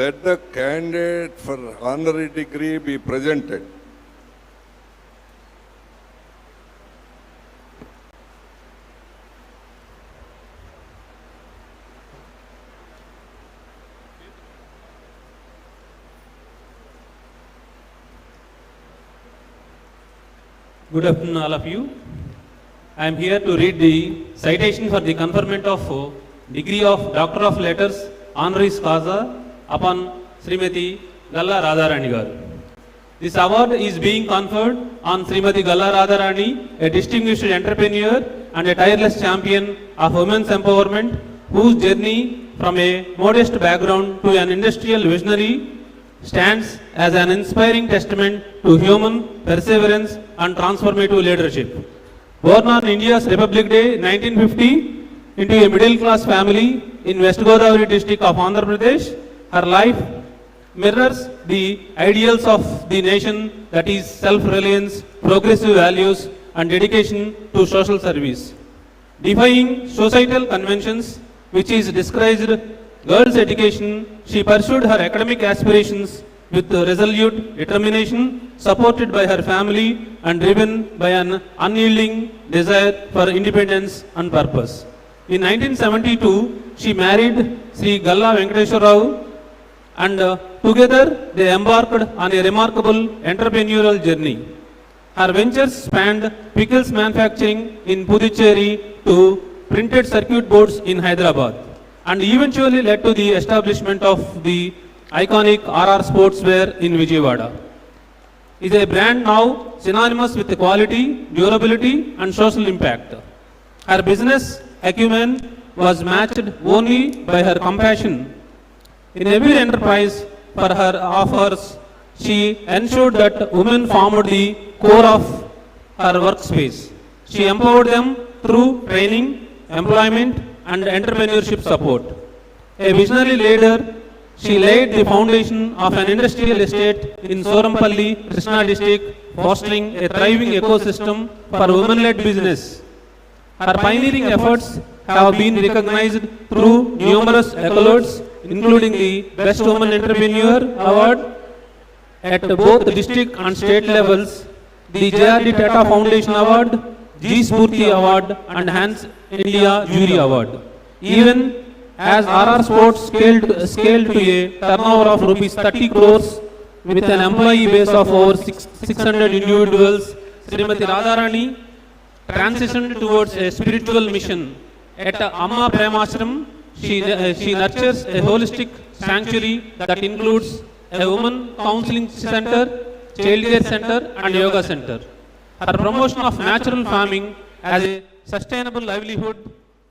Let the candidate for honorary degree be presented. Good afternoon, all of you. I am here to read the citation for the conferment of degree of Doctor of Letters Honoris Causa upon Srimati Galla Radharani garu. This award is being conferred on Srimati Galla Radharani, a distinguished entrepreneur and a tireless champion of women's empowerment, whose journey from a modest background to an industrial visionary stands as an inspiring testament to human perseverance and transformative leadership. Born on India's Republic Day 1950 into a middle-class family in West Godavari district of Andhra Pradesh, her life mirrors the ideals of the nation, that is self-reliance, progressive values and dedication to social service. Defying societal conventions, which is discouraged girls' education, she pursued her academic aspirations with resolute determination, supported by her family and driven by an unyielding desire for independence and purpose. In 1972, she married Sri Galla Venkateswara Rao, and together they embarked on a remarkable entrepreneurial journey. Her ventures spanned pickles manufacturing in Puducherry to printed circuit boards in Hyderabad, and eventually led to the establishment of the iconic RR Sportswear in Vijayawada. It is a brand now synonymous with quality, durability and social impact. Her business acumen was matched only by her compassion. In every enterprise for her offers, she ensured that women formed the core of her workspace. She empowered them through training, employment and entrepreneurship support. A visionary leader, she laid the foundation of an industrial estate in Sorampalli, Krishna district, fostering a thriving ecosystem for women-led business. Her pioneering efforts have been recognized through numerous accolades, including the Best Woman Entrepreneur Award at both district and state levels, the JRD Tata Foundation Award, G Spurti Award and Hans India Jury Award. Even as RR Sports scaled to a turnover of rupees 30 crores with an employee base of over 600 individuals, Srimati Radharani transitioned towards a spiritual mission. At Amma Premashram, she nurtures a holistic sanctuary that includes a women counseling center, childcare center and yoga center. Her promotion of natural farming as a sustainable livelihood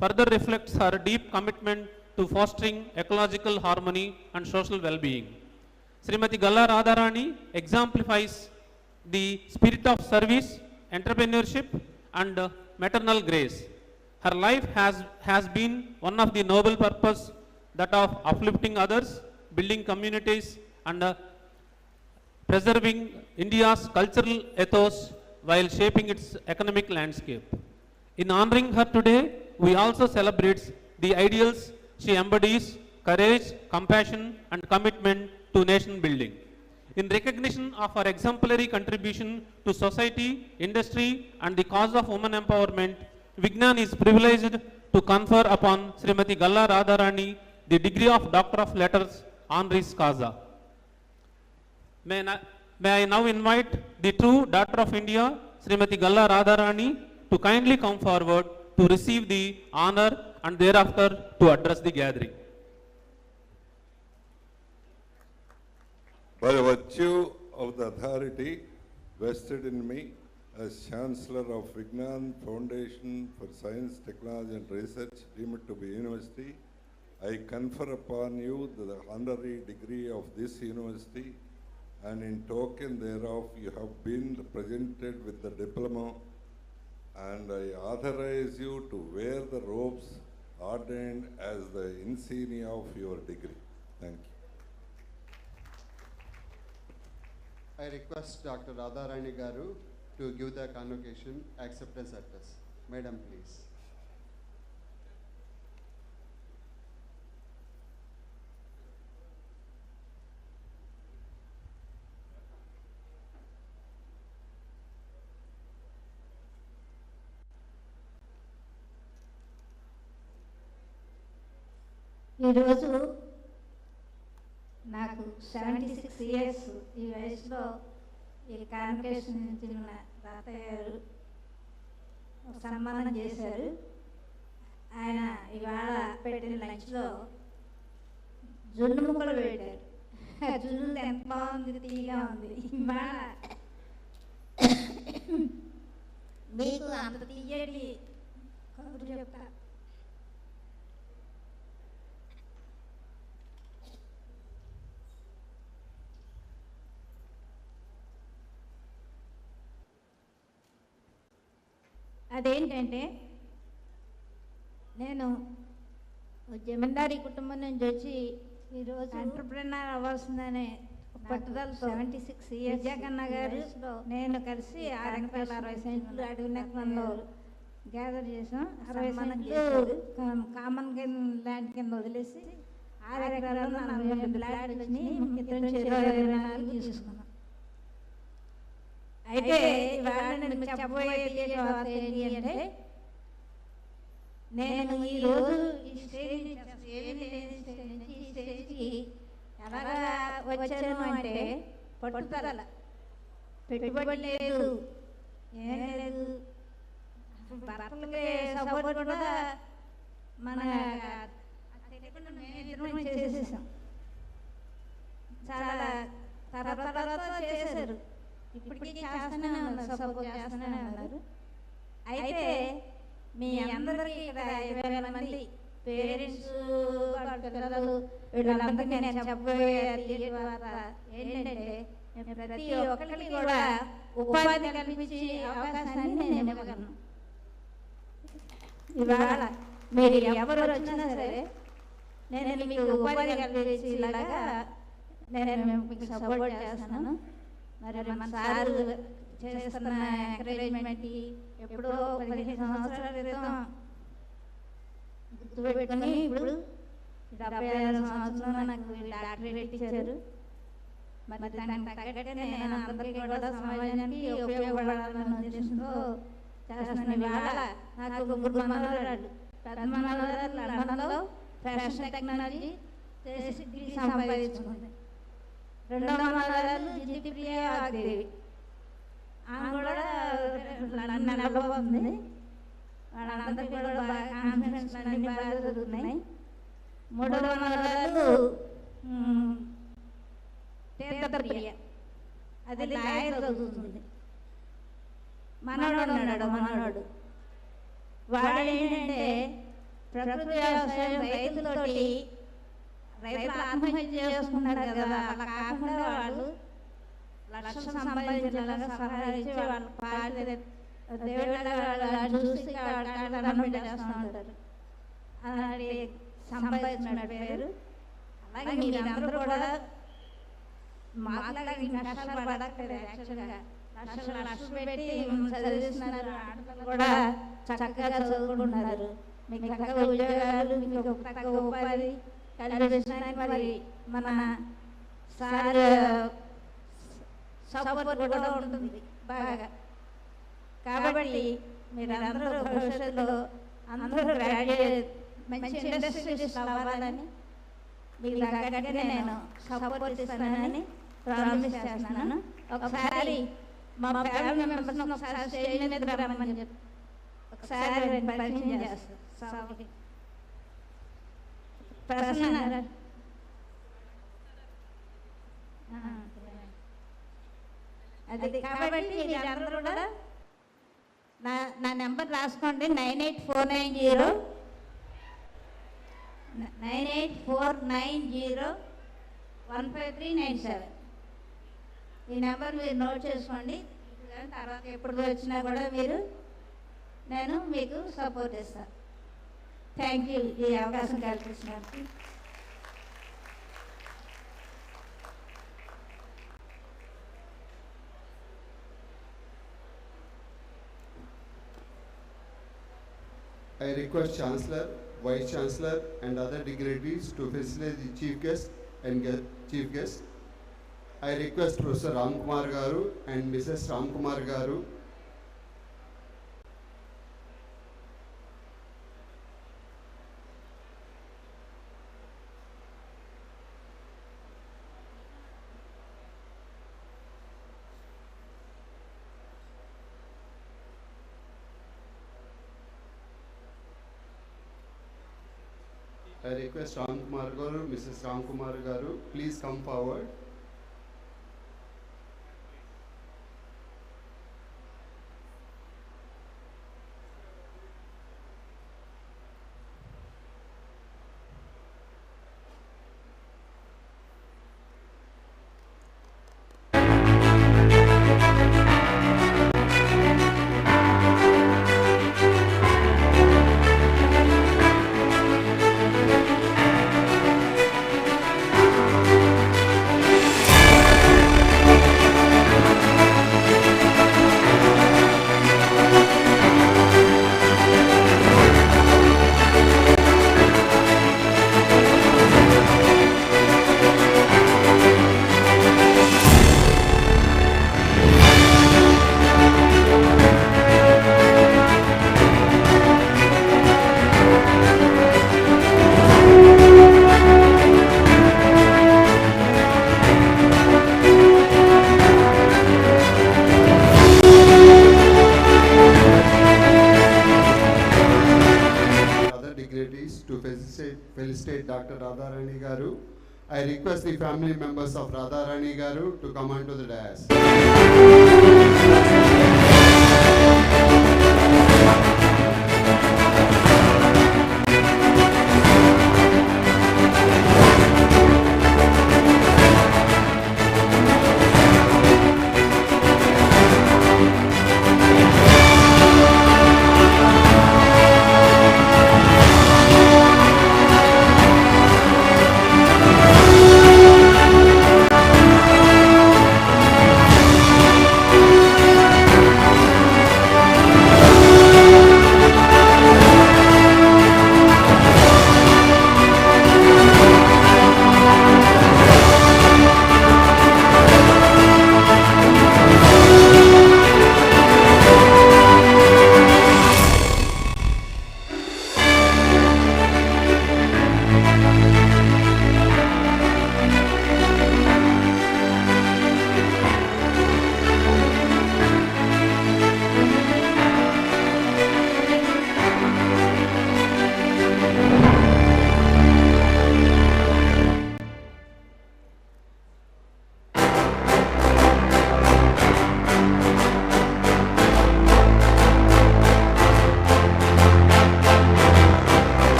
further reflects her deep commitment to fostering ecological harmony and social well-being. Srimati Galla Radharani exemplifies the spirit of service, entrepreneurship, and maternal grace. Her life has been one of the noble purpose that of uplifting others, building communities, and preserving India's cultural ethos while shaping its economic landscape. In honoring her today, we also celebrate the ideals she embodies: courage, compassion, and commitment to nation building. In recognition of her exemplary contribution to society, industry, and the cause of women empowerment, Vignan is privileged to confer upon Srimati Galla Radharani the degree of Doctor of Letters honoris causa. May I now invite the true daughter of India, Srimati Galla Radharani, to kindly come forward to receive the honor and thereafter to address the gathering. By virtue of the authority vested in me as Chancellor of Vignan Foundation for Science, Technology and Research, deemed to be University, I confer upon you the honorary degree of this university, and in token thereof you have been presented with the diploma, and I authorize you to wear the robes ordained as the insignia of your degree. Thank you. I request Dr. Radharani Garu to give the convocation acceptance address. Madam, please. ఈరోజు నాకు 76 years ఈ వయసులో ఈ convocation నుంచి ఉన్న తాతయ్య గారు సన్మానం చేశారు. ఆయన ఇవాళ పెట్టిన లంచ్లో జున్ను ముక్కలు పెట్టారు. జున్ను ఎంత బాగుంది, తీగా ఉంది. ఇవాళ మీకు అంత తీయటి కబురు చెప్తా. అదేంటంటే, నేను జమీందారీ కుటుంబం నుంచి వచ్చి ఈరోజు ఎంటర్ప్రెనర్ అవ్వాల్సిందనే పట్టుదలతో 76 ఇయర్స్ విజయకన్న గారు నేను కలిసి 660 సెంట్లు అడవి నెక్కంలో గ్యాదర్ చేసాం. 60 సెంట్లు కామన్ ల్యాండ్ కింద వదిలేసి 6 ఎకరాల్లో 48 ల్యాండ్లు వచ్చినాయి. ఇద్దరు 24 తీసుకున్నాం. అయితే ఇవాళ నేను చెప్పబోయే వార్త ఏంటి అంటే, నేను ఈరోజు ఈ స్టేజ్ నుంచి ఈ స్టేజ్కి ఎలాగా వచ్చాను అంటే, పట్టుదల, పెట్టుబడి లేదు, ఏం లేదు. భర్తలకి సపోర్ట్ కూడా మన చేసేసాం. చాలా తర్వాత చేశారు. ఇప్పటికీ చేస్తూనే ఉన్నారు, సపోర్ట్ చేస్తూనే ఉన్నారు. అయితే మీ అందరికీ ఇక్కడ 20,000 మంది పేరెంట్స్, వాళ్ళ పిల్లలు, వీళ్ళందరికీ నేను చెప్పబోయే వార్త ఏంటంటే, ప్రతి ఒక్కరికి కూడా ఉపాధి కల్పించే అవకాశాన్ని నేను ఇవ్వగలను. ఇవాళ మీరు ఎవరు వచ్చినా సరే నేను మీకు ఉపాధి కల్పించేలాగా నేను మీకు సపోర్ట్ చేస్తున్నాను. మరి మన సారు చేస్తున్న ఎంకరేజ్మెంట్కి ఎప్పుడో 15 సంవత్సరాల క్రితం గుర్తుపెట్టుకుని ఇప్పుడు 76 సంవత్సరంలో నాకు డాక్టరేట్ ఇచ్చారు. మరి దానికి తగ్గట్టే నేను అందరికీ కూడా సమాజానికి ఉపయోగపడాలన్న ఉద్దేశంతో చేస్తున్నాను. ఇవాళ నాకు 3 మనవరాళ్ళు. పెద్ద మనవరాలు లండన్లో ఫ్యాషన్ టెక్నాలజీ చేసి డిగ్రీ సంపాదించుకుంది. రెండవ మనవరాలు జితిప్రియ వాగ్దేవి, ఆమె కూడా లండన్లో ఉంది. వాళ్ళందరికీ కూడా బాగా కాన్ఫరెన్స్లు అన్నీ బాగా జరుగుతున్నాయి. మూడవ మనవరాలు తీర్థప్రియ, అది లాయర్ చదువుతుంది. మనోడు ఉన్నాడు, మనోడు వాడు ఏంటంటే ప్రకృతి వ్యవసాయం రైతులతోటి రైతులు ఆత్మహత్య చేసుకున్నారు కదా, అలా కాకుండా వాళ్ళు లక్షలు సంపాదించేలాగా సహాయించి వాళ్ళ పాడి దేవుడు చూసి దండం పెట్టేస్తూ ఉంటారు. అలాంటి సంపాదించిన పేరు. అలాగే మీరందరూ కూడా మాట్లాడి కష్టాలు పడక్కర్లేదు. యాక్చువల్గా లక్షలు పెట్టి చదివిస్తున్నారు. ఆడపిల్లలు కూడా చక్కగా చదువుకుంటున్నారు. మీకు చక్కగా ఉద్యోగాలు, మీకు చక్కగా ఉపాధి కల్పించడానికి మరి మన సార్ సపోర్ట్ కూడా ఉంటుంది బాగా. కాబట్టి మీరందరూ భవిష్యత్తులో అందరూ గ్రాడ్యుయేట్ మంచి ఇండస్ట్రియలిస్ట్ అవ్వాలని మీకు తగ్గట్టుగా నేను సపోర్ట్ ఇస్తానని ప్రామిస్ చేస్తున్నాను. ఒకసారి మా ఫ్యామిలీ మెంబర్స్ ఒకసారి స్టేజ్ మీద రమ్మని చెప్పి ఒకసారి పరిచయం చేస్తాను సభకి. ప్రసన్న అది. కాబట్టి మీరందరూ కూడా నా నెంబర్ రాసుకోండి. 9849015397. ఈ నెంబర్ మీరు నోట్ చేసుకోండి. తర్వాత ఎప్పుడు వచ్చినా కూడా నేను మీకు సపోర్ట్ ఇస్తాను. థ్యాంక్ యూ ఈ అవకాశం కల్పించినందుకు. I request Chancellor, Vice Chancellor and other dignitaries to facilitate the Chief Guest and Chief Guest. I request Professor Ramkumar Garu and Mrs. Ramkumar Garu. I request Ramkumar Garu, Mrs. Ramkumar Garu, please come forward. Felicitate Dr. Radharani Garu. I request the family members of Radharani Garu to come onto the dais.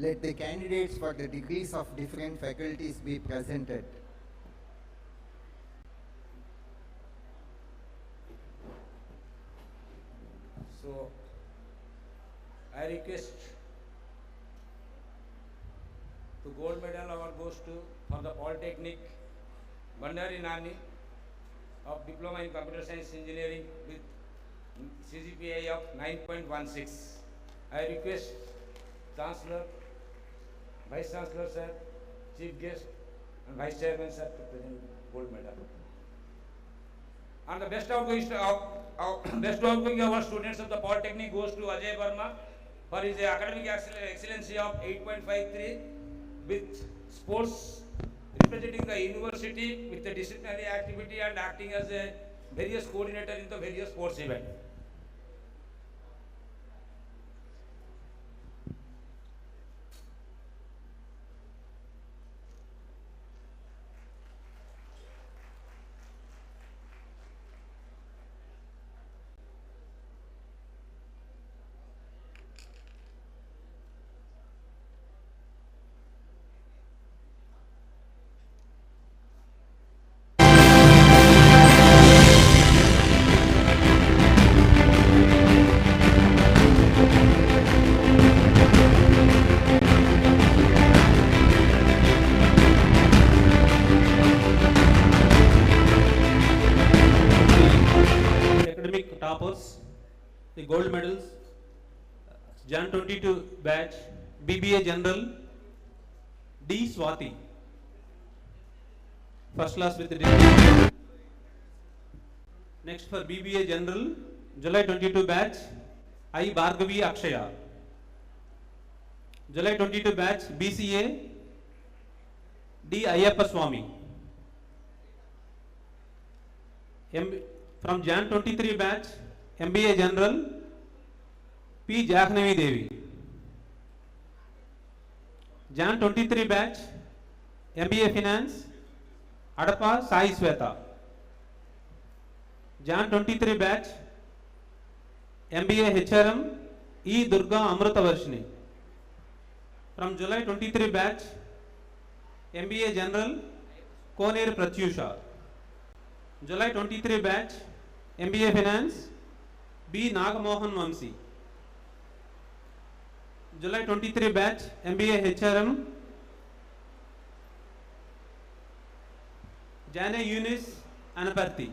let the candidates for the degrees of different faculties be presented. So, I request the gold medal award goes to for the Polytechnic Bandari Nani of Diploma in Computer Science Engineering with CGPA of 9.16. I request Chancellor, Vice Chancellor sir, Chief Guest and Vice Chairman sir to present gold medal. And the best outgoing award students of the Polytechnic goes to Ajay Verma for his academic excellency of 8.53 with sports representing the university with the disciplinary activity and acting as a various coordinator in the various sports events. Academic toppers, the gold medals, Jan 22 batch, BBA General, D. Swati, first class with the distinction. Next for BBA General, July 22 batch, I. Bhargavi Akshaya. July 22 batch, BCA, D. Ayyappa Swami. From Jan 23 batch, MBA General, P. Jahnavi Devi. Jan 23 batch, MBA Finance, Adapa Sai Sweta. Jan 23 batch, MBA HRM, E. Durga Amrutavarshini. From July 23 batch, MBA General, Koner Pratyusha. July 23 batch, MBA Finance, B. Nagamohan Vamsi. July 23 batch, MBA HRM, Jane Eunice Anaparthi.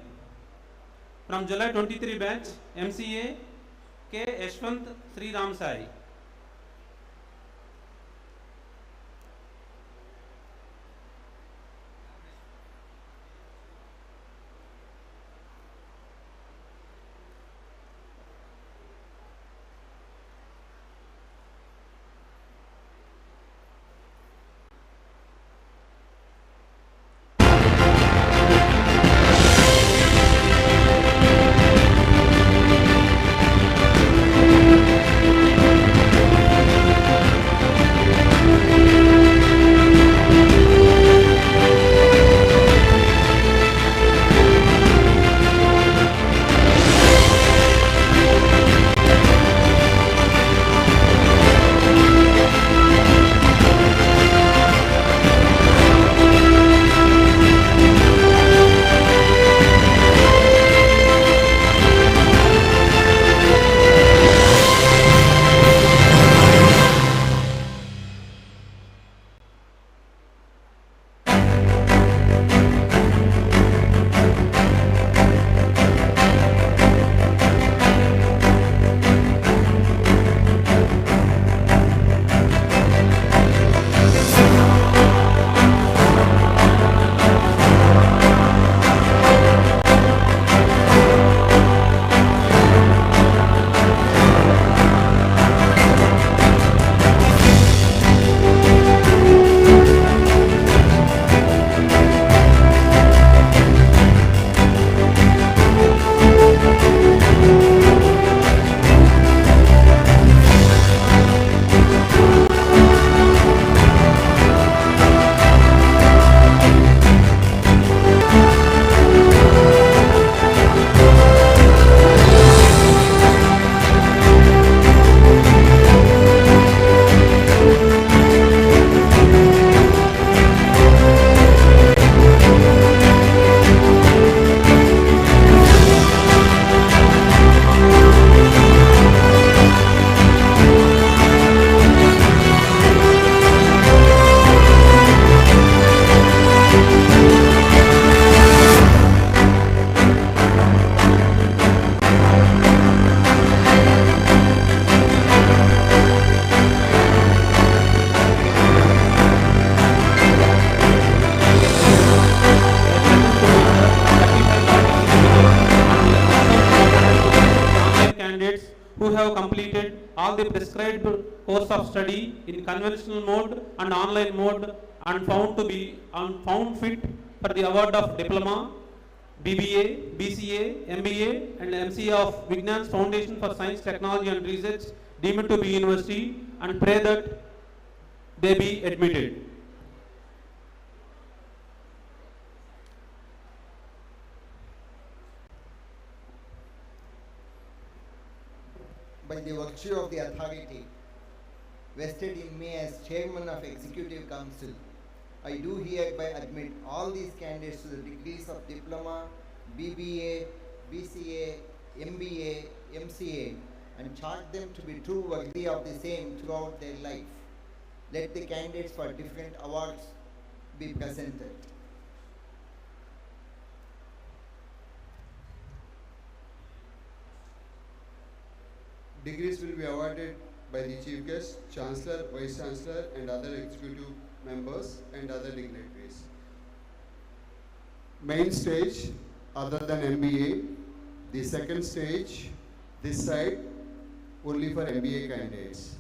From July 23 batch, MCA, K. Yashwant Sri Ram Sai. all the prescribed course of study in conventional mode and online mode and found fit for the award of diploma, BBA, BCA, MBA and MCA of Vignan's Foundation for Science, Technology and Research deemed to be university, and pray that they be admitted. By the virtue of the authority vested in me as Chairman of Executive Council, I do hereby admit all these candidates to the degrees of Diploma, BBA, BCA, MBA, MCA, and charge them to be true worthy of the same throughout their life. Let the candidates for different awards be presented. Degrees will be awarded by the Chief Guest, Chancellor, Vice Chancellor and other executive members and other dignitaries. Main stage other than MBA, the second stage this side only for MBA candidates.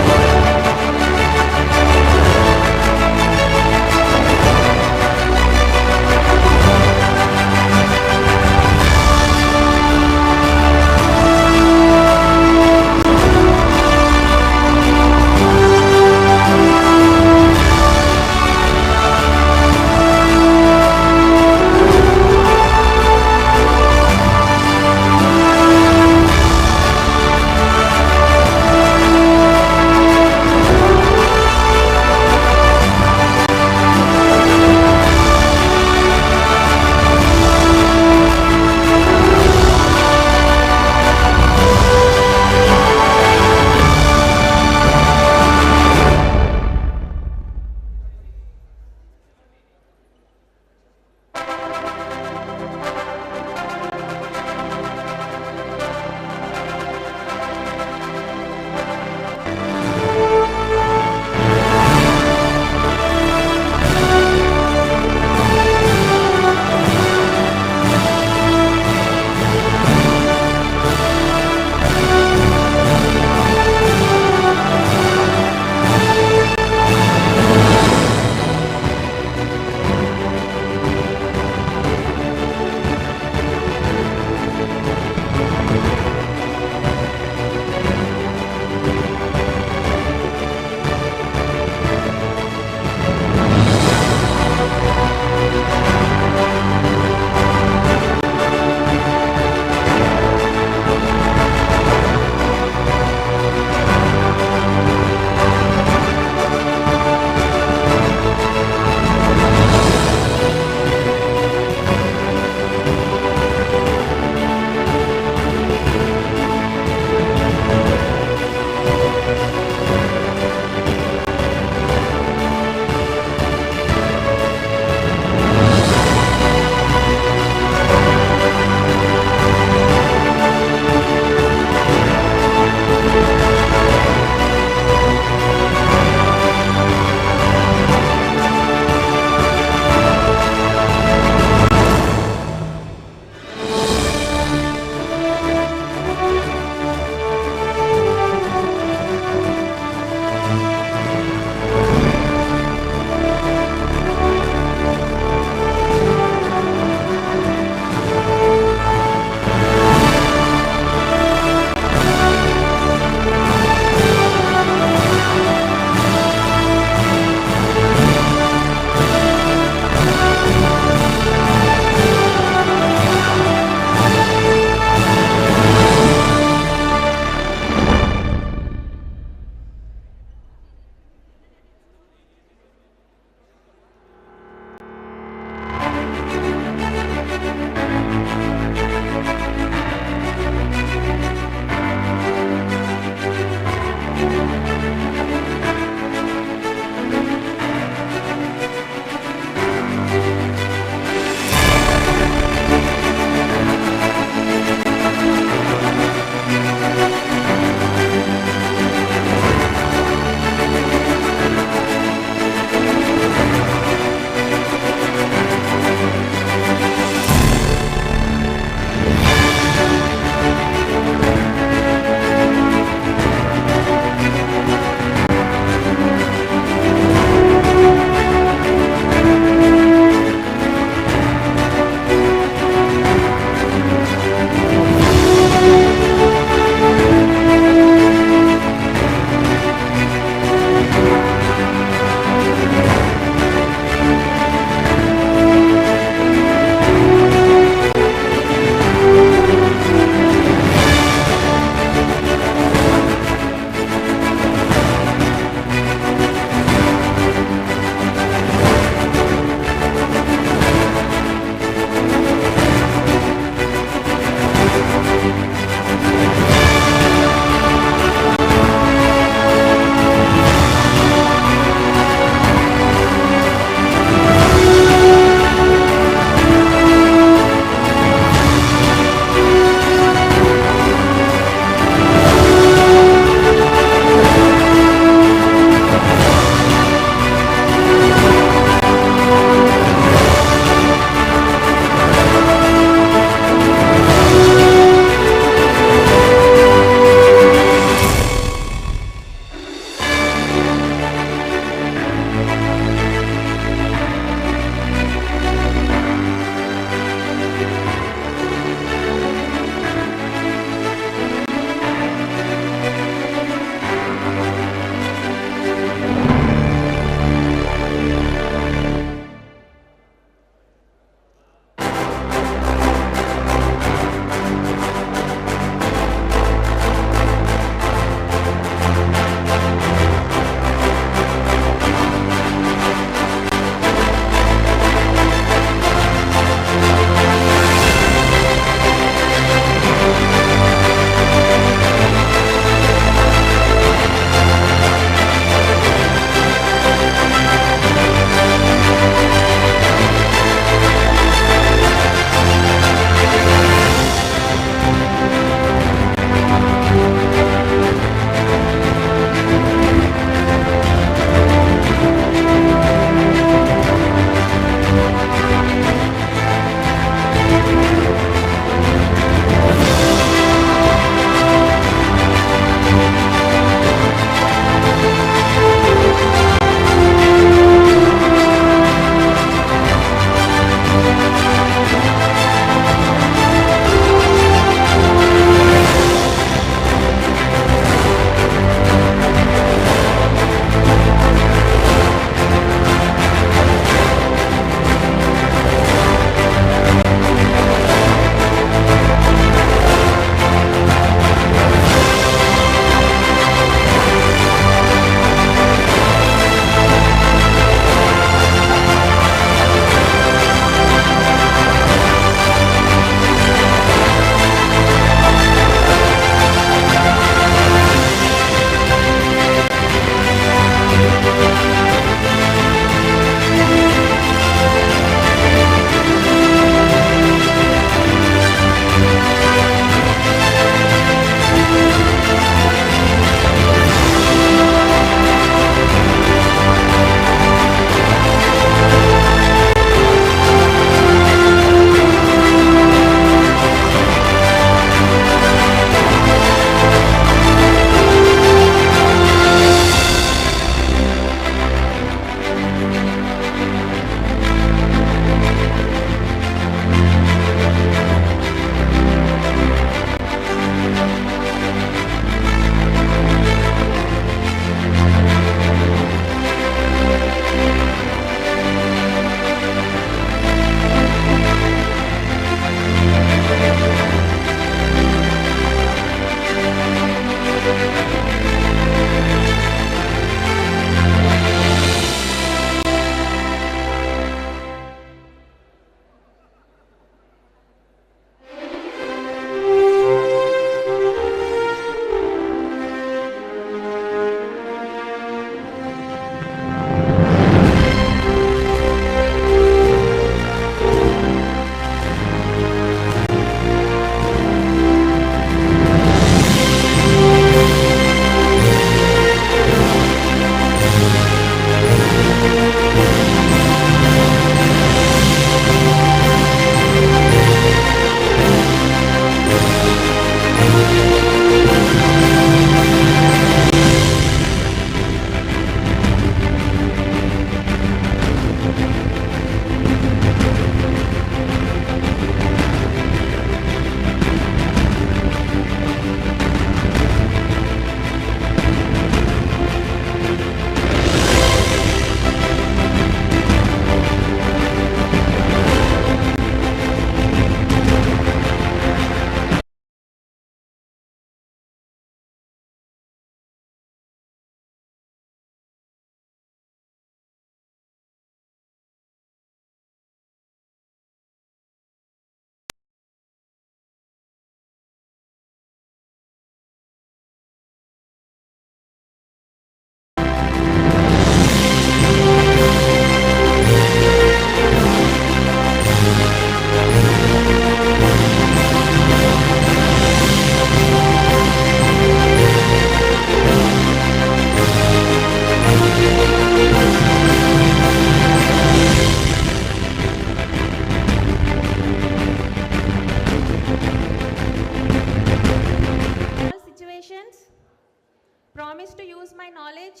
promise to use my knowledge,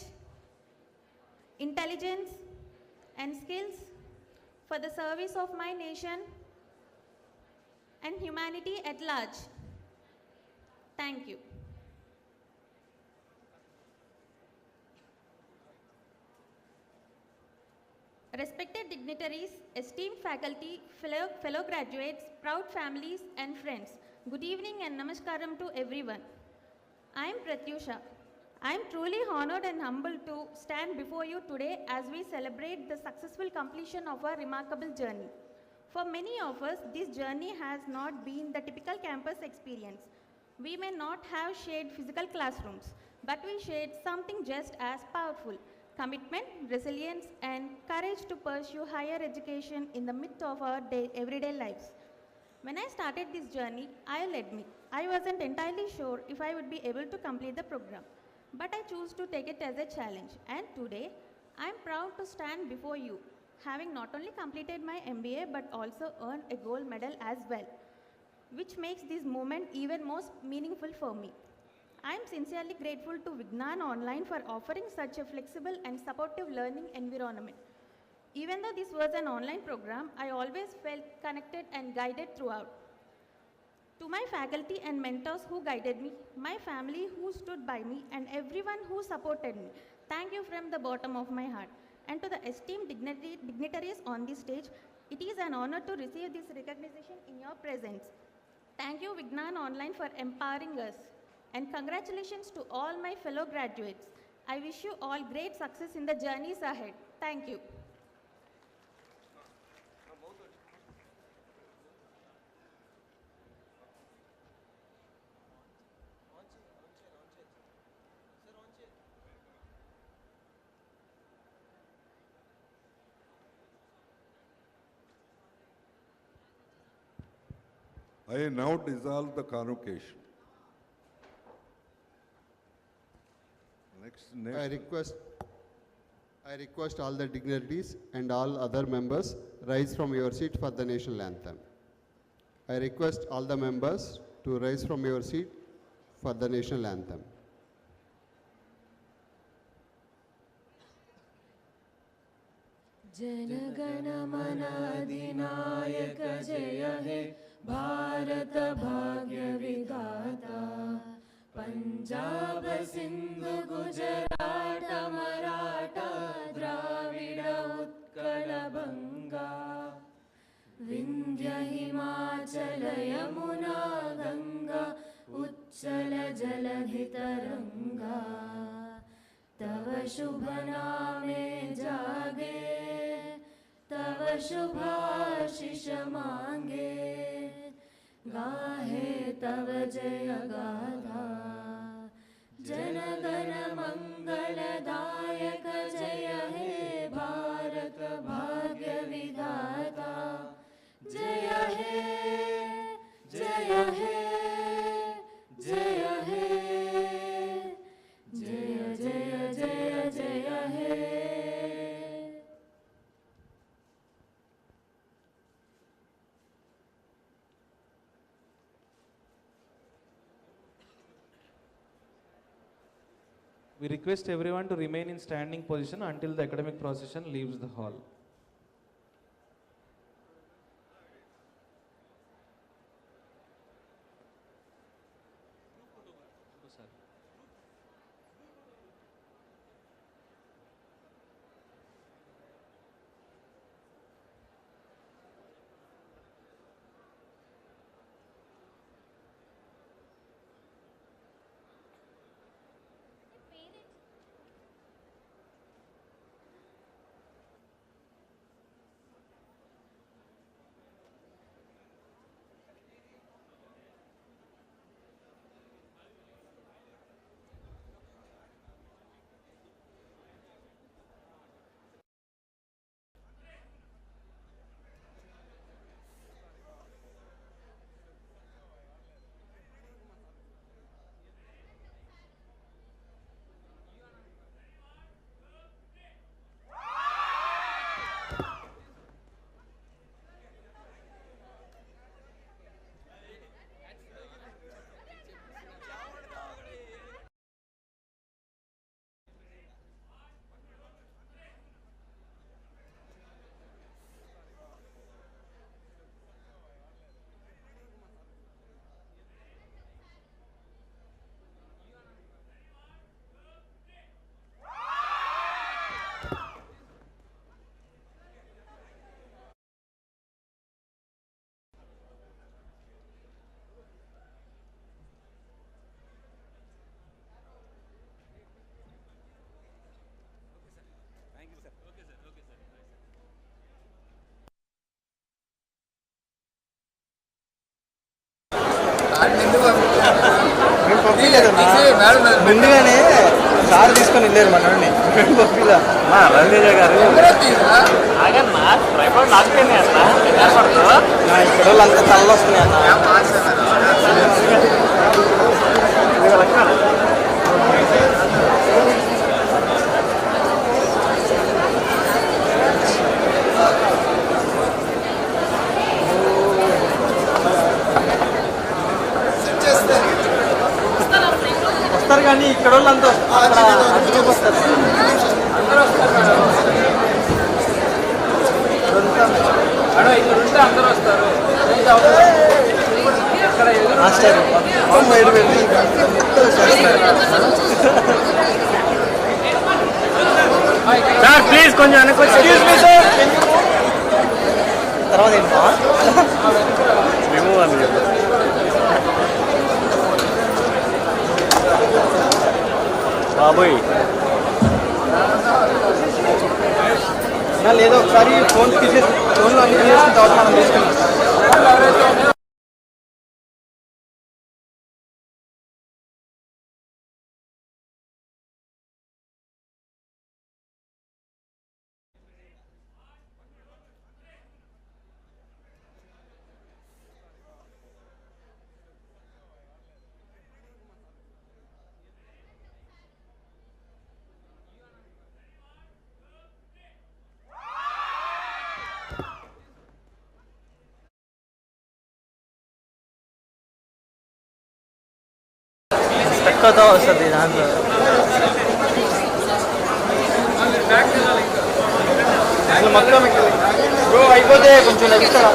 intelligence, and skills for the service of my nation and humanity at large. Thank you. Respected dignitaries, esteemed faculty, fellow graduates, proud families and friends, good evening and namaskaram to everyone. I am Pratyusha. I am truly honored and humbled to stand before you today as we celebrate the successful completion of our remarkable journey. For many of us, this journey has not been the typical campus experience. We may not have shared physical classrooms, but we shared something just as powerful: commitment, resilience, and courage to pursue higher education in the midst of our everyday lives. When I started this journey, I'll admit, I wasn't entirely sure if I would be able to complete the program, but I chose to take it as a challenge. And today, I'm proud to stand before you, having not only completed my MBA, but also earned a gold medal as well, which makes this moment even more meaningful for me. I am sincerely grateful to Vignan Online for offering such a flexible and supportive learning environment. Even though this was an online program, I always felt connected and guided throughout. To my faculty and mentors who guided me, my family who stood by me, and everyone who supported me, thank you from the bottom of my heart. And to the esteemed dignitaries on this stage, it is an honor to receive this recognition in your presence. Thank you, Vignan Online, for empowering us. And congratulations to all my fellow graduates. I wish you all great success in the journeys ahead. Thank you. I now dissolve the convocation. I request all the dignitaries and all other members rise from your seat for the national anthem. I request all the members to rise from your seat for the national anthem. Jana Gana Mana अधिनायक जय हे भारत भाग्य विधाता पंजाब सिंधु गुजरात मराठा द्राविड उत्कल बंगा विंध्य हिमाचल यमुना गंगा उच्चल जलधि तरंगा तव शुभ नामे जागे तव शुभाशिष मांगे गाहे तव जय गाथा जनगण मंगलदायक जय हे भारत भाग्य विधाता जय हे जय हे जय हे जय जय जय जय हे We request everyone to remain in standing position until the academic procession leaves the hall. పంపించలేదన్నా ముందుగానే సార్ తీసుకొని వెళ్ళారు మనోడిని పంపిలా రవితేజ గారు ఇక్కడ వాళ్ళంతా తలలు వస్తున్నాయి అన్న. వస్తారు కానీ ఇక్కడ వాళ్ళంతా వస్తారు. సార్ ప్లీజ్ కొంచెం అనుకోవచ్చు తర్వాత మేము అని బాబోయ్ లేదో ఒకసారి ఫోన్ తీసేసి ఫోన్లో అన్ని తీసుకున్న తర్వాత మనం తీసుకున్నాం. తక్కువతో వస్తుంది దాంట్లో మొత్తం బ్రో అయిపోతే కొంచెం లభిస్తారా?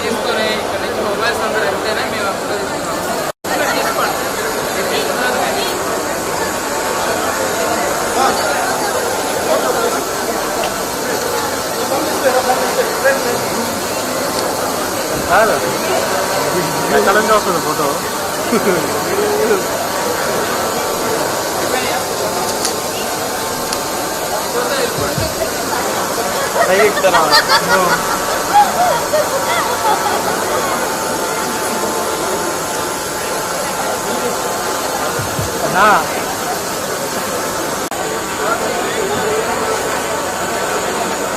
తీసుకొని ఇక్కడ నుంచి మొబైల్స్ అందరూ వెళ్తేనే మేము అప్పుడు ఎక్కడ నుంచి వస్తుంది ఫోటో?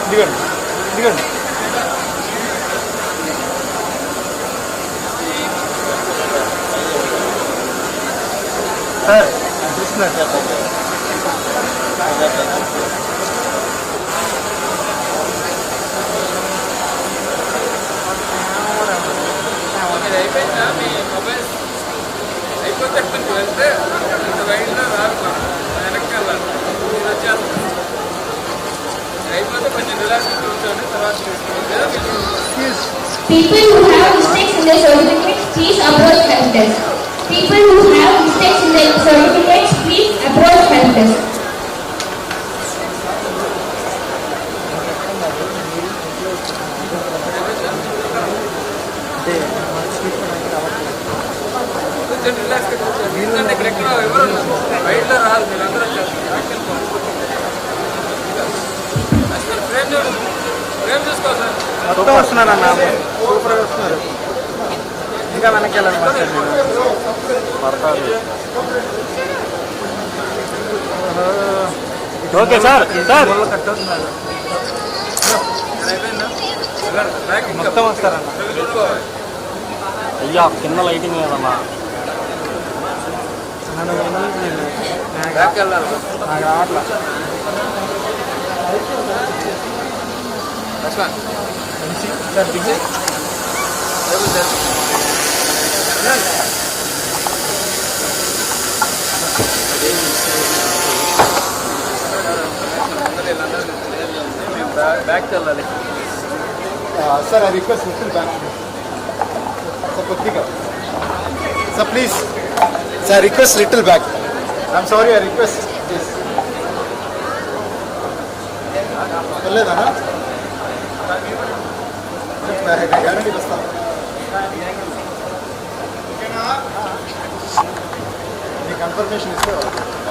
దిగండి దిగండి. సార్ చూస్తున్నారు అయిపోయిందా మీ మొబైల్స్ అయిపోతే కొంచెం వెళ్తే ఇంత వైడ్లో రాదు వెనక్కి వెళ్ళాలి మీరు వచ్చేస్తాను అయిపోతే కొంచెం రిలాక్స్ కూర్చొని తర్వాత People who have mistakes in their certificates, please approach help desk. People who have mistakes in their certificates, please approach help desk. కొంచెం రిలాక్స్ కూర్చోండి ఎందుకంటే ఇక్కడ ఎవరు వైడ్లో రాదు మీరు అందరూ వచ్చేస్తారు ఫ్రేమ్ చూసుకోవాలి సార్ మొత్తం వస్తున్నారన్న సూపర్గా వస్తున్నారు. ఇంకా వెనక్కి వెళ్ళాలి పడతారు. ఓకే సార్ సార్ కట్ అవుతున్నారు మొత్తం వస్తారన్న. అయ్యా కింద లైటింగ్ లేదమ్మా. బ్యాక్ వెళ్ళాలి లక్ష్మణ్ సార్ దిగి బ్యాక్ వెళ్ళాలి Sir, I request little back. Sir, Putrika. Sir, please. Sir, I request little back. I'm sorry, I request. Please. Palleda, na? Guarantee basta. Any confirmation is there?